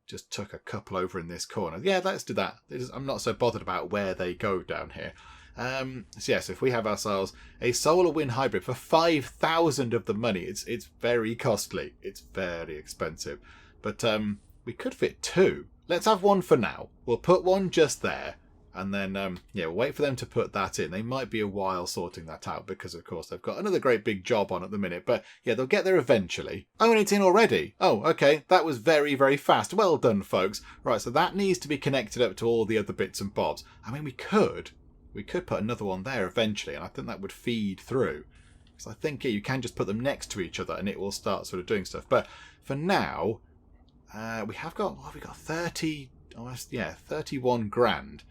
Just tuck a couple over in this corner. Yeah, let's do that. I'm not so bothered about where they go down here. So yes, if we have ourselves a solar wind hybrid for 5,000 of the money, it's very costly. It's very expensive. But we could fit 2. Let's have one for now. We'll put one just there. And then, we'll wait for them to put that in. They might be a while sorting that out because, of course, they've got another great big job on at the minute. But, yeah, they'll get there eventually. Oh, and it's in already. Oh, okay. That was very, very fast. Well done, folks. Right, so that needs to be connected up to all the other bits and bobs. I mean, we could put another one there eventually, and I think that would feed through. Because I think you can just put them next to each other and it will start sort of doing stuff. But for now, we have got 30, almost, 31 grand.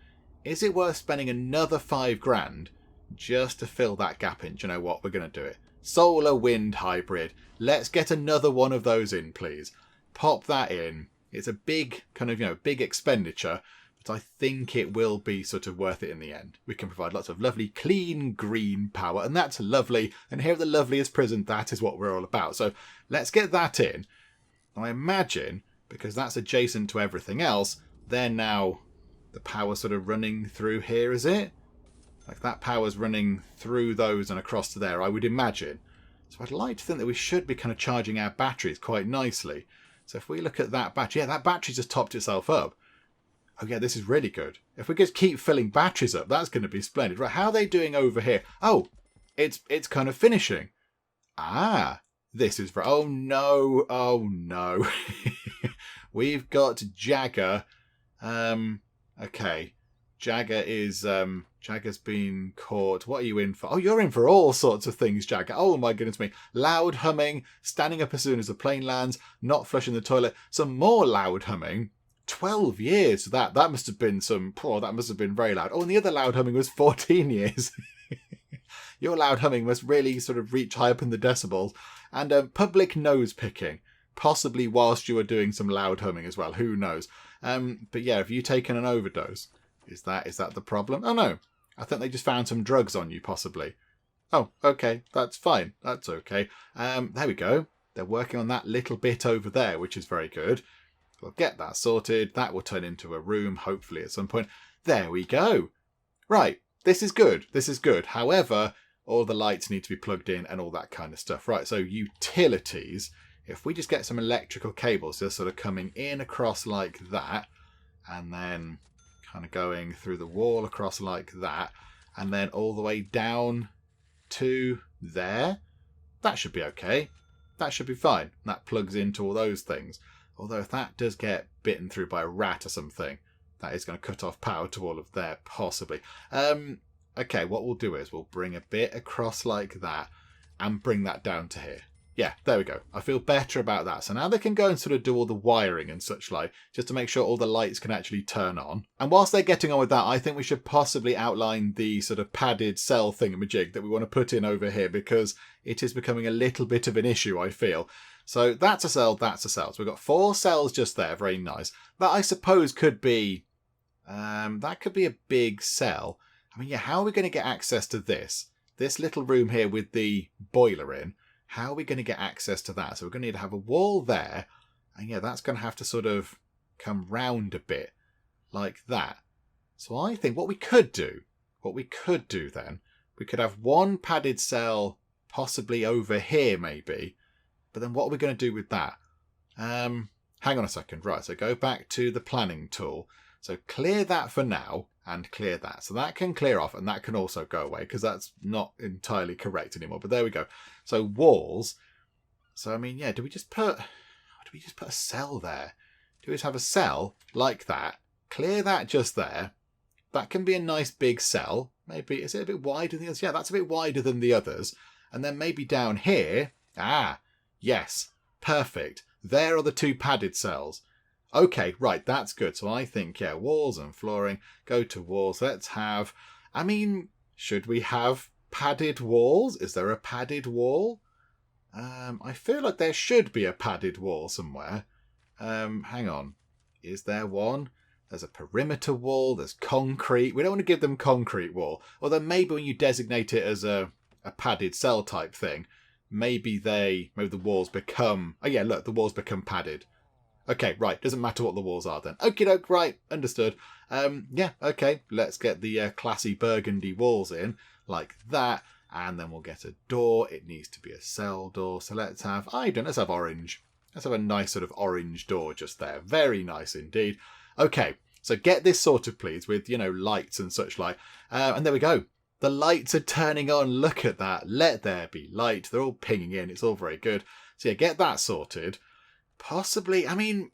Is it worth spending another 5 grand just to fill that gap in? Do you know what? We're going to do it. Solar wind hybrid. Let's get another one of those in, please. Pop that in. It's a big kind of, big expenditure, but I think it will be sort of worth it in the end. We can provide lots of lovely, clean, green power, and that's lovely. And here at the Loveliest prison, that is what we're all about. So let's get that in. I imagine, because that's adjacent to everything else, they're now... the power sort of running through here, is it? Like that power's running through those and across to there, I would imagine. So I'd like to think that we should be kind of charging our batteries quite nicely. So if we look at that battery, yeah, that battery just topped itself up. Oh yeah, this is really good. If we just keep filling batteries up, that's going to be splendid. Right, how are they doing over here? Oh, it's kind of finishing. Ah, this is for... Oh no. We've got Jagger. Okay, Jagger's been caught. What are you in for? Oh, you're in for all sorts of things, Jagger. Oh my goodness me. Loud humming, standing up as soon as the plane lands, not flushing the toilet, some more loud humming. 12 years. That must have been that must have been very loud. Oh, and the other loud humming was 14 years. Your loud humming must really sort of reach high up in the decibels. And public nose picking. Possibly whilst you were doing some loud humming as well. Who knows? But yeah, have you taken an overdose? Is that the problem? Oh no, I think they just found some drugs on you, possibly. Oh, okay, that's fine. That's okay. There we go. They're working on that little bit over there, which is very good. We'll get that sorted. That will turn into a room, hopefully, at some point. There we go. Right, this is good. This is good. However, all the lights need to be plugged in and all that kind of stuff. Right, so utilities. If we just get some electrical cables just sort of coming in across like that, and then kind of going through the wall across like that, and then all the way down to there, that should be okay. That should be fine. That plugs into all those things. Although if that does get bitten through by a rat or something, that is going to cut off power to all of there, possibly. Okay, what we'll do is we'll bring a bit across like that and bring that down to here. Yeah, there we go. I feel better about that. So now they can go and sort of do all the wiring and such like, just to make sure all the lights can actually turn on. And whilst they're getting on with that, I think we should possibly outline the sort of padded cell thingamajig that we want to put in over here, because it is becoming a little bit of an issue, I feel. So that's a cell, that's a cell. So we've got 4 cells just there, very nice. That I suppose could be, that could be a big cell. I mean, yeah, how are we going to get access to this? This little room here with the boiler in. How are we going to get access to that? So we're going to need to have a wall there. And yeah, that's going to have to sort of come round a bit like that. So I think what we could do then, we could have one padded cell possibly over here maybe. But then what are we going to do with that? Hang on a second. Right, so go back to the planning tool. So clear that for now and clear that. So that can clear off and that can also go away because that's not entirely correct anymore. But there we go. So walls. So I mean, yeah, do we just put a cell there? Do we just have a cell like that? Clear that just there. That can be a nice big cell. Maybe, is it a bit wider than the others? Yeah, that's a bit wider than the others. And then maybe down here, Ah, yes. Perfect. There are the 2 padded cells. Okay, right, that's good. So I think, yeah, walls and flooring. Go to walls. Let's have... I mean, should we have padded walls? Is there a padded wall? I feel like there should be a padded wall somewhere. Hang on. Is there one? There's a perimeter wall. There's concrete. We don't want to give them concrete wall. Although maybe when you designate it as a padded cell type thing, maybe the walls become... Oh yeah, look, the walls become padded. Okay, right. Doesn't matter what the walls are then. Okie doke, right. Understood. Yeah, okay. Let's get the classy burgundy walls in like that. And then we'll get a door. It needs to be a cell door. So let's have... let's have orange. Let's have a nice sort of orange door just there. Very nice indeed. Okay, so get this sorted, please, with, lights and such like. And there we go. The lights are turning on. Look at that. Let there be light. They're all pinging in. It's all very good. So yeah, get that sorted. Possibly, I mean,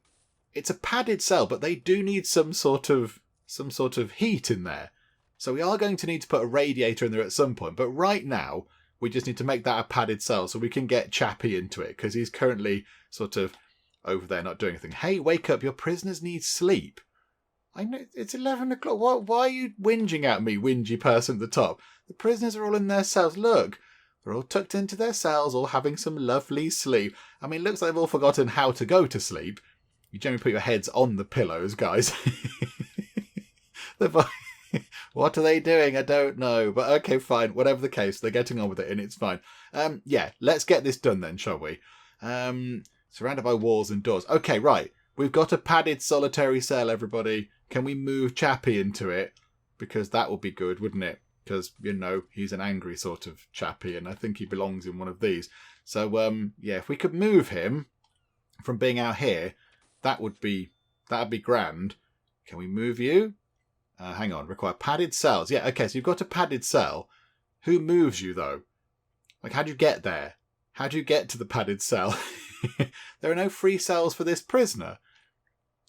it's a padded cell, but they do need some sort of heat in there. So we are going to need to put a radiator in there at some point. But right now, we just need to make that a padded cell so we can get Chappie into it, because he's currently sort of over there not doing anything. Hey, wake up. Your prisoners need sleep. I know it's 11 o'clock. Why are you whinging at me, whingy person at the top? The prisoners are all in their cells. Look. They're all tucked into their cells, all having some lovely sleep. I mean, it looks like they've all forgotten how to go to sleep. You generally put your heads on the pillows, guys. What are they doing? I don't know. But okay, fine. Whatever the case, they're getting on with it and it's fine. Yeah, let's get this done then, shall we? Surrounded by walls and doors. Okay, right. We've got a padded solitary cell, everybody. Can we move Chappie into it? Because that would be good, wouldn't it? Because, he's an angry sort of chappie, and I think he belongs in one of these. So, yeah, if we could move him from being out here, that'd be grand. Can we move you? Hang on, require padded cells. Yeah, okay, so you've got a padded cell. Who moves you, though? Like, how do you get there? How do you get to the padded cell? There are no free cells for this prisoner.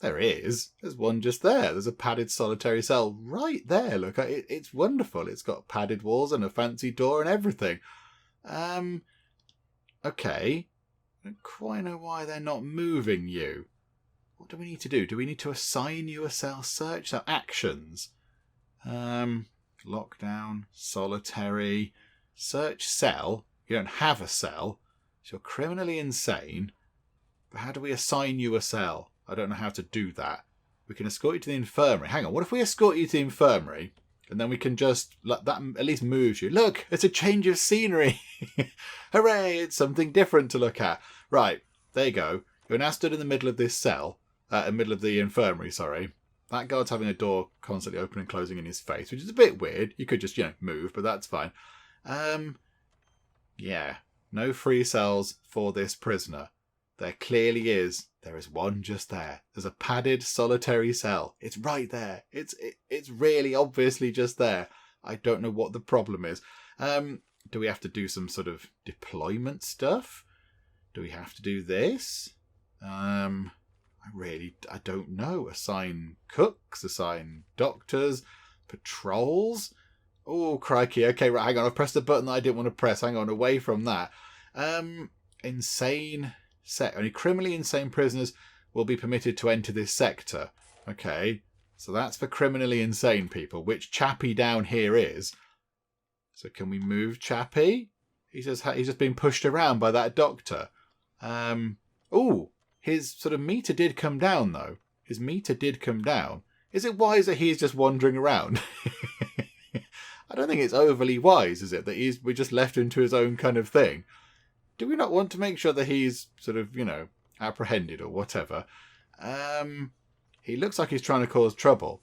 There is. There's one just there. There's a padded solitary cell right there. Look, it's wonderful. It's got padded walls and a fancy door and everything. Okay. I don't quite know why they're not moving you. What do we need to do? Do we need to assign you a cell search? So actions. Lockdown, solitary, search cell. You don't have a cell. So you're criminally insane. But how do we assign you a cell? I don't know how to do that. We can escort you to the infirmary. Hang on, what if we escort you to the infirmary and then we can just, that at least moves you. Look, it's a change of scenery. Hooray, it's something different to look at. Right, there you go. You're now stood in the middle of this cell, in the middle of the infirmary, sorry. That guard's having a door constantly open and closing in his face, which is a bit weird. You could just, move, but that's fine. Yeah, no free cells for this prisoner. There clearly is. There is one just there. There's a padded solitary cell. It's right there. It's really obviously just there. I don't know what the problem is. Do we have to do some sort of deployment stuff? Do we have to do this? I don't know. Assign cooks, assign doctors, patrols. Oh, crikey. Okay, right, hang on. I've pressed the button that I didn't want to press. Hang on, away from that. Insane... Only criminally insane prisoners will be permitted to enter this sector. Okay, so that's for criminally insane people, which Chappie down here is. So can we move Chappie? He's just being pushed around by that doctor. Oh, his sort of meter did come down, though. His meter did come down. Is it wise that he's just wandering around? I don't think it's overly wise, is it? That we just left him to his own kind of thing. Do we not want to make sure that he's sort of, apprehended or whatever? He looks like he's trying to cause trouble.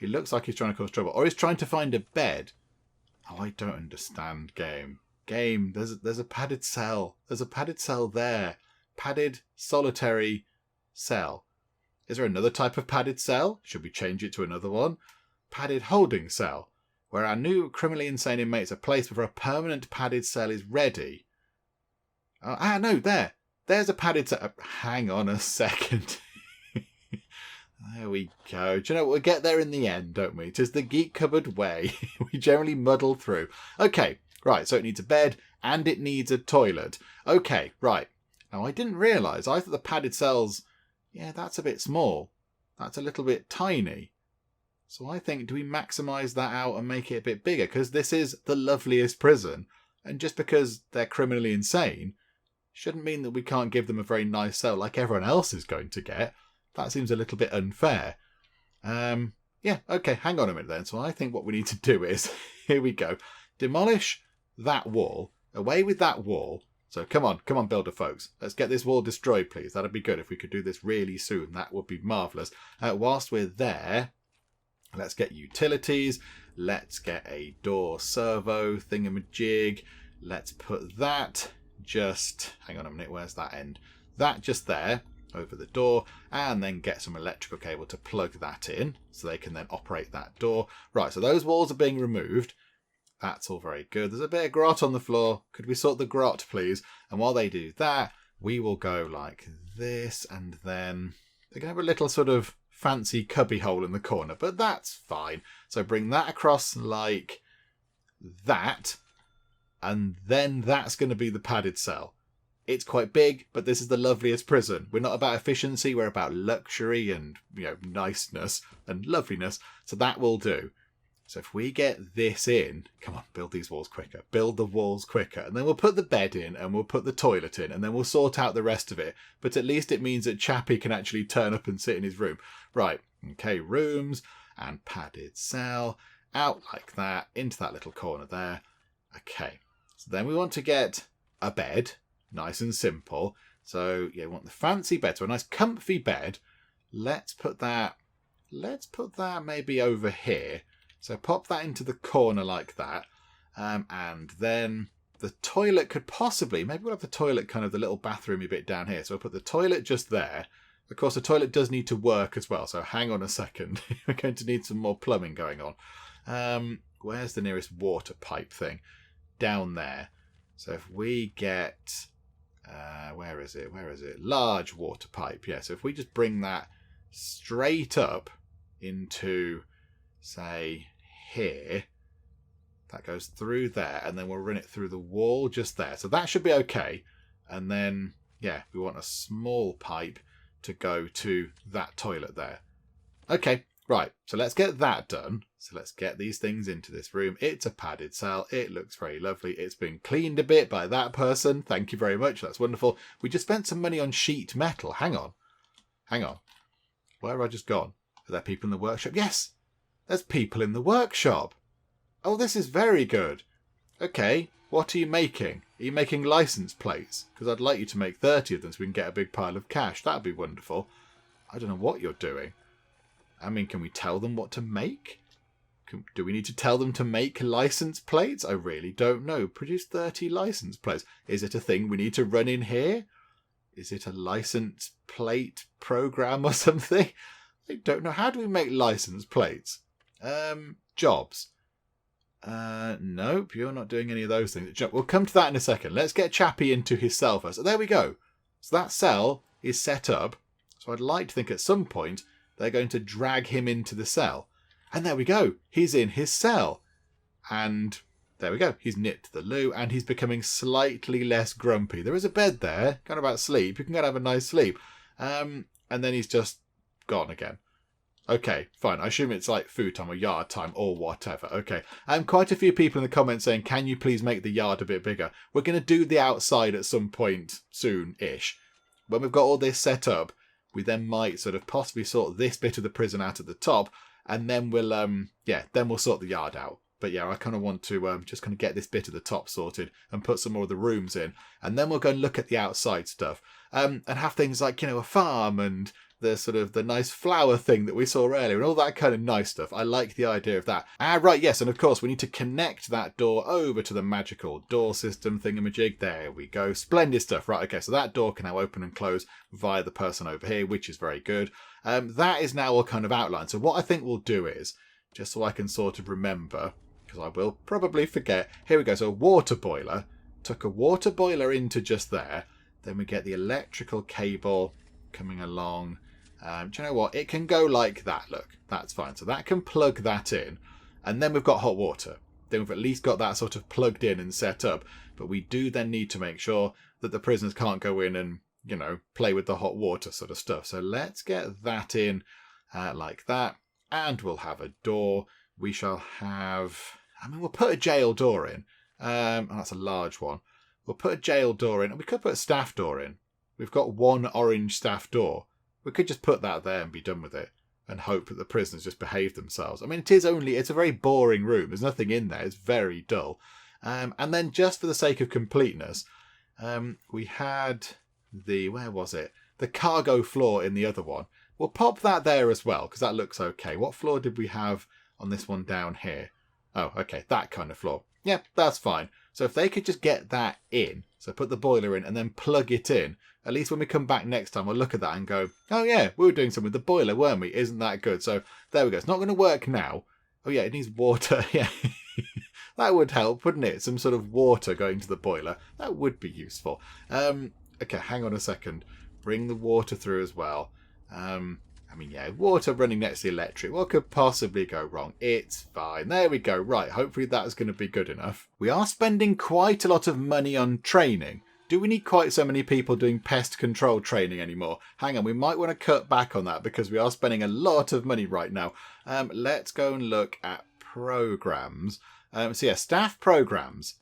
Or he's trying to find a bed. Oh, I don't understand, game. There's a padded cell. There's a padded cell there. Padded solitary cell. Is there another type of padded cell? Should we change it to another one? Padded holding cell. Where our new criminally insane inmates are placed before a permanent padded cell is ready. No, there's a padded cell. Hang on a second. There we go. Do you know what? We'll get there in the end, don't we? 'Tis the Geek Cupboard way. We generally muddle through. Okay, right, so it needs a bed and it needs a toilet. Okay, right. Now, I didn't realise. I thought the padded cells, yeah, that's a bit small. That's a little bit tiny. So I think, do we maximise that out and make it a bit bigger? Because this is the loveliest prison. And just because they're criminally insane shouldn't mean that we can't give them a very nice cell like everyone else is going to get. That seems a little bit unfair. Yeah, okay, hang on a minute then. So I think what we need to do is, here we go, demolish that wall, away with that wall. So come on, builder folks. Let's get this wall destroyed, please. That'd be good if we could do this really soon. That would be marvellous. Whilst we're there, let's get utilities. Let's get a door servo thingamajig. Let's put that just, hang on a minute, where's that end? That just there, over the door, and then get some electrical cable to plug that in so they can then operate that door. Right, so those walls are being removed. That's all very good. There's a bit of grot on the floor. Could we sort the grot, please? And while they do that, we will go like this, and then they're going to have a little sort of fancy cubby hole in the corner, but that's fine. So bring that across like that, and then that's going to be the padded cell. It's quite big, but this is the loveliest prison. We're not about efficiency, we're about luxury and, niceness and loveliness. So that will do. So if we get this in, come on, build these walls quicker. Build the walls quicker. And then we'll put the bed in and we'll put the toilet in and then we'll sort out the rest of it. But at least it means that Chappie can actually turn up and sit in his room. Right, okay, rooms and padded cell. Out like that, into that little corner there. Okay, so then we want to get a bed. Nice and simple. So, yeah, we want the fancy bed. So a nice comfy bed. Let's put that maybe over here. So pop that into the corner like that. And then the toilet could possibly, maybe we'll have the toilet kind of the little bathroomy bit down here. So we'll put the toilet just there. Of course, the toilet does need to work as well. So hang on a second. We're going to need some more plumbing going on. Where's the nearest water pipe thing? Down there. So if we get, where is it? Large water pipe. Yeah, so if we just bring that straight up into, say, here, that goes through there, and then we'll run it through the wall just there. So that should be okay. And then, yeah, we want a small pipe to go to that toilet there. Okay, right, so let's get that done. So let's get these things into this room. It's a padded cell. It looks very lovely. It's been cleaned a bit by that person. Thank you very much. That's wonderful. We just spent some money on sheet metal. Hang on. Where have I just gone? Are there people in the workshop? Yes, there's people in the workshop. Oh, this is very good. Okay, what are you making? Are you making license plates? Because I'd like you to make 30 of them so we can get a big pile of cash. That'd be wonderful. I don't know what you're doing. I mean, can we tell them what to make? Do we need to tell them to make license plates? I really don't know. Produce 30 license plates. Is it a thing we need to run in here? Is it a license plate program or something? I don't know. How do we make license plates? Jobs. Nope, you're not doing any of those things. We'll come to that in a second. Let's get Chappie into his cell first. So there we go. So that cell is set up. So I'd like to think at some point they're going to drag him into the cell. And there we go. He's in his cell. And there we go. He's nipped to the loo and he's becoming slightly less grumpy. There is a bed there. Kind of about sleep. You can go and have a nice sleep. And then he's just gone again. Okay, fine. I assume it's like food time or yard time or whatever. Okay. Quite a few people in the comments saying, can you please make the yard a bit bigger? We're going to do the outside at some point soon-ish. When we've got all this set up, we then might sort of possibly sort this bit of the prison out at the top, and then we'll, then we'll sort the yard out. But yeah, I kind of want to just kind of get this bit at the top sorted and put some more of the rooms in. And then we'll go and look at the outside stuff. And have things like, a farm and the sort of the nice flower thing that we saw earlier and all that kind of nice stuff. I like the idea of that. Right, yes, and of course we need to connect that door over to the magical door system thingamajig. There we go. Splendid stuff. Right, okay, so that door can now open and close via the person over here, which is very good. That is now all kind of outlined. So what I think we'll do is, just so I can sort of remember, because I will probably forget. Here we go. So a water boiler. Took a water boiler into just there. Then we get the electrical cable coming along. Do you know what? It can go like that. Look, that's fine. So that can plug that in. And then we've got hot water. then we've at least got that sort of plugged in and set up. But we do then need to make sure that the prisoners can't go in and, play with the hot water sort of stuff. So let's get that in like that. And we'll have a door. We shall have... we'll put a jail door in. That's a large one. We'll put a jail door in. And we could put a staff door in. We've got one orange staff door. We could just put that there and be done with it. And hope that the prisoners just behave themselves. it's a very boring room. There's nothing in there. It's very dull. And then just for the sake of completeness, we had where was it? The cargo floor in the other one. We'll pop that there as well, because that looks okay. What floor did we have on this one down here? Oh, okay, that kind of floor. Yeah, that's fine. So if they could just get that in, so put the boiler in and then plug it in, at least when we come back next time, we'll look at that and go, oh yeah, we were doing something with the boiler, weren't we? Isn't that good? So there we go. It's not going to work now. Oh yeah, it needs water. Yeah, that would help, wouldn't it? Some sort of water going to the boiler. That would be useful. Okay, hang on a second. Bring the water through as well. Water running next to the electric. What could possibly go wrong? It's fine. There we go. Right, hopefully that's going to be good enough. We are spending quite a lot of money on training. Do we need quite so many people doing pest control training anymore? Hang on, we might want to cut back on that because we are spending a lot of money right now. Let's go and look at programs. Staff programs.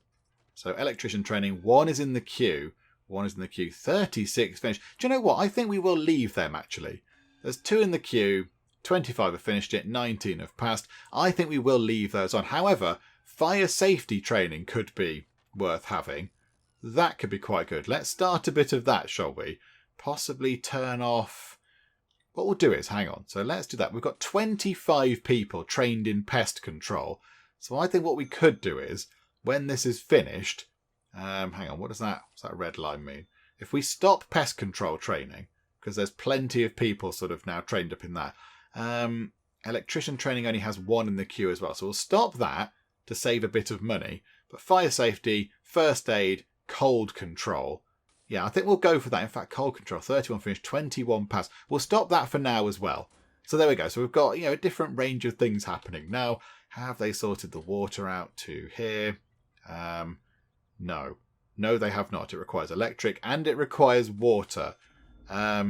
So electrician training, one is in the queue. 36 finished. Do you know what? I think we will leave them, actually. There's 2 in the queue, 25 have finished it, 19 have passed. I think we will leave those on. However, fire safety training could be worth having. That could be quite good. Let's start a bit of that, shall we? Possibly turn off... What we'll do is, hang on. So let's do that. We've got 25 people trained in pest control. So I think what we could do is, when this is finished... hang on, what's that red line mean? If we stop pest control training, because there's plenty of people sort of now trained up in that. Electrician training only has 1 in the queue as well. So we'll stop that to save a bit of money. But fire safety, first aid, cold control. Yeah, I think we'll go for that. In fact, cold control, 31 finished, 21 passed. We'll stop that for now as well. So there we go. So we've got, a different range of things happening. Now, have they sorted the water out to here? No. No, they have not. It requires electric and it requires water. Oh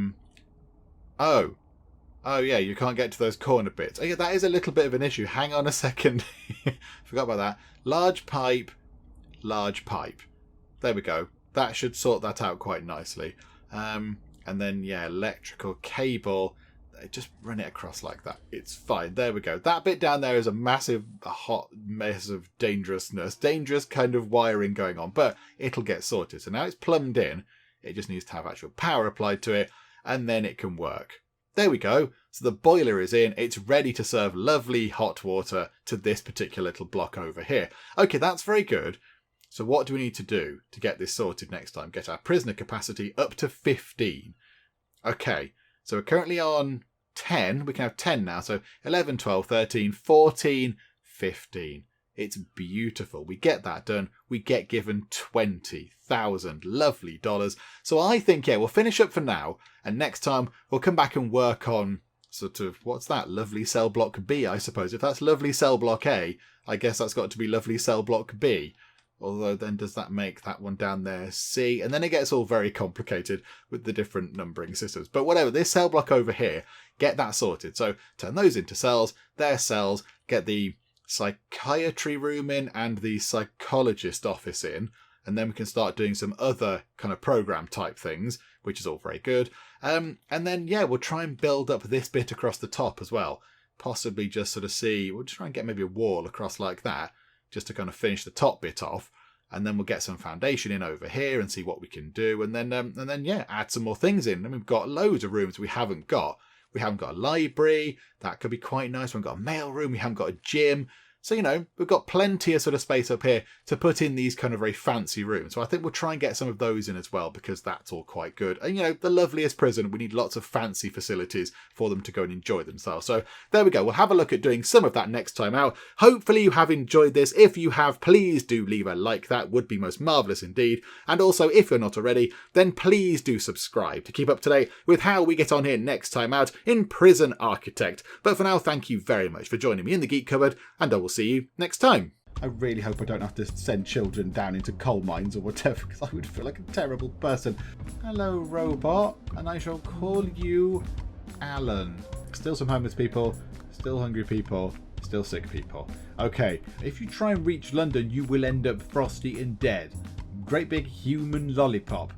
yeah, you can't get to those corner bits. Oh yeah, that is a little bit of an issue. Hang on a second. Forgot about that. Large pipe. There we go. That should sort that out quite nicely. And then, yeah, electrical cable. Just run it across like that. It's fine. There we go. That bit down there is a massive, hot mess of dangerous kind of wiring going on, but it'll get sorted. So now it's plumbed in. It just needs to have actual power applied to it, and then it can work. There we go. So the boiler is in. It's ready to serve lovely hot water to this particular little block over here. Okay, that's very good. So what do we need to do to get this sorted next time? Get our prisoner capacity up to 15. Okay, so we're currently on 10. We can have 10 now. So 11, 12, 13, 14, 15. It's beautiful. We get that done. We get given 20,000 lovely dollars. So I think, yeah, we'll finish up for now. And next time we'll come back and work on sort of, what's that? Lovely cell block B, I suppose. If that's lovely cell block A, I guess that's got to be lovely cell block B. Although then does that make that one down there C? And then it gets all very complicated with the different numbering systems. But whatever, this cell block over here, get that sorted. So turn those into cells. They're cells. Get the psychiatry room in and the psychologist office in. And then we can start doing some other kind of program type things, which is all very good. And then, yeah, we'll try and build up this bit across the top as well. Possibly just sort of see, we'll try and get maybe a wall across like that, just to kind of finish the top bit off. And then we'll get some foundation in over here and see what we can do. And then, yeah, add some more things in. And we've got loads of rooms we haven't got. We haven't got a library. That could be quite nice. We haven't got a mail room. We haven't got a gym. So, you know, we've got plenty of sort of space up here to put in these kind of very fancy rooms. So I think we'll try and get some of those in as well, because that's all quite good. And, you know, the loveliest prison, we need lots of fancy facilities for them to go and enjoy themselves. So there we go. We'll have a look at doing some of that next time out. Hopefully you have enjoyed this. If you have, please do leave a like. That would be most marvellous indeed. And also, if you're not already, then please do subscribe to keep up to date with how we get on here next time out in Prison Architect. But for now, thank you very much for joining me in the Geek Cupboard, and I will see you next time. I really hope I don't have to send children down into coal mines or whatever, because I would feel like a terrible person. Hello, robot, and I shall call you Alan. Still some homeless people, still hungry people, still sick people. Okay, if you try and reach London, you will end up frosty and dead. Great big human lollipop.